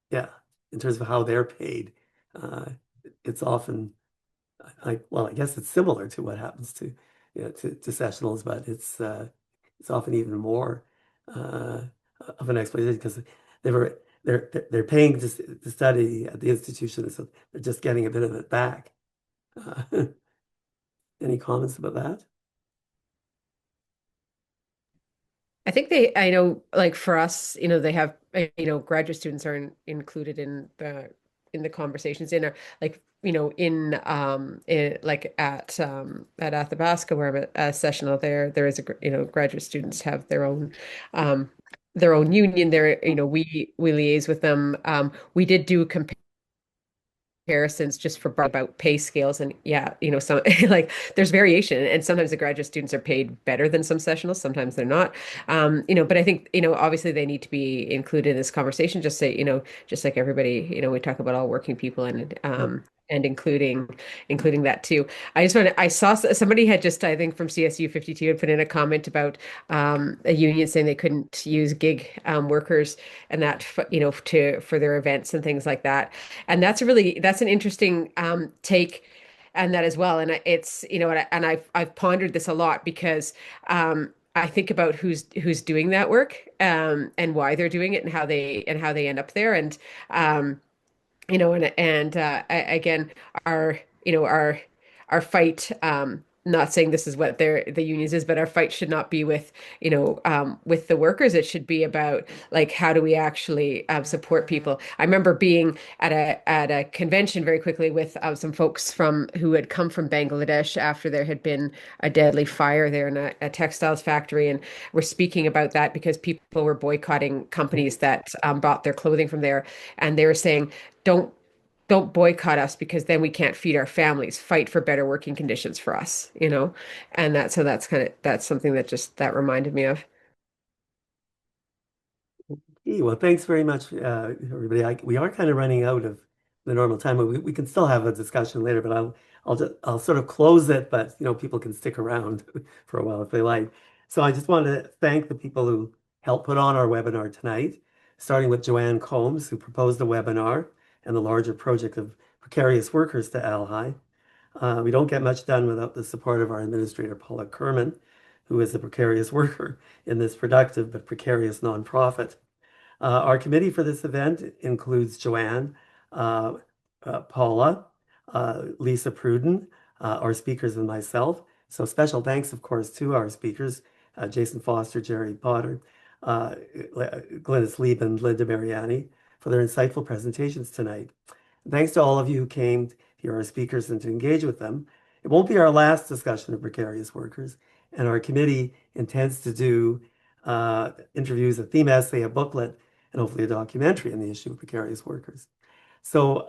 yeah, in terms of how they're paid, uh, it's often well, I guess it's similar to what happens to to sessionals, but it's often even more uh, of an exploitation because they're paying to study at the institution, so they're just getting a bit of it back. Uh, any comments about that? I think I know, like for us, they have, graduate students are included in the conversations in our, like, like at Athabasca where I'm a sessional there is graduate students have their own union there, we liaise with them. We did do comparisons just for about pay scales and yeah, so like there's variation and sometimes the graduate students are paid better than some sessionals, sometimes they're not. But I think obviously they need to be included in this conversation, just say just like everybody, we talk about all working people and including that too. I saw somebody had just, I think from CSU 52 had put in a comment about a union saying they couldn't use gig workers and that for their events and things like that. And that's an interesting take and that as well. And it's, and I've pondered this a lot because I think about who's doing that work and why they're doing it and how they end up there. And again, our our fight not saying this is what the unions is, but our fight should not be with, with the workers. It should be about like how do we actually support people. I remember being at a convention very quickly with some folks who had come from Bangladesh after there had been a deadly fire there in a textiles factory, and we're speaking about that because people were boycotting companies that bought their clothing from there, and they were saying, don't boycott us because then we can't feed our families. Fight for better working conditions for us, And that's something that reminded me of. Well, thanks very much, everybody. We are kind of running out of the normal time, but we can still have a discussion later. But I'll sort of close it, but people can stick around for a while if they like. So I just want to thank the people who helped put on our webinar tonight, starting with Joanne Combs, who proposed the webinar and the larger project of precarious workers to ALHI. We don't get much done without the support of our administrator, Paula Kerman, who is a precarious worker in this productive but precarious nonprofit. Our committee for this event includes Joanne, Paula, Lisa Pruden, our speakers, and myself. So special thanks, of course, to our speakers, Jason Foster, Gerry Potter, Glynnis, Lieb, and Linda Mariani, for their insightful presentations tonight. Thanks to all of you who came to hear our speakers and to engage with them. It won't be our last discussion of precarious workers, and our committee intends to do interviews, a theme essay, a booklet, and hopefully a documentary on the issue of precarious workers. So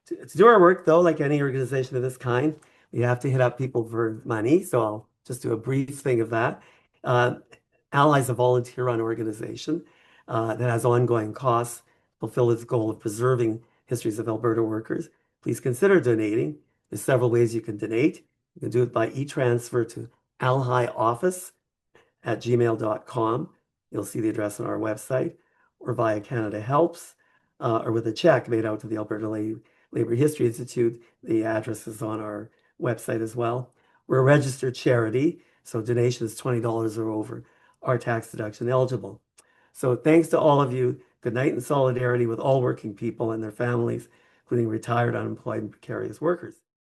to do our work, though, like any organization of this kind, we have to hit up people for money. So I'll just do a brief thing of that. ALHI is a volunteer-run organization that has ongoing costs to fulfill its goal of preserving histories of Alberta workers. Please consider donating. There's several ways you can donate. You can do it by e-transfer to alhioffice@gmail.com. You'll see the address on our website, or via Canada Helps, or with a check made out to the Alberta Labor History Institute. The address is on our website as well. We're a registered charity, so donations $20 or over are tax deduction eligible. So thanks to all of you. Good night and solidarity with all working people and their families, including retired, unemployed, and precarious workers.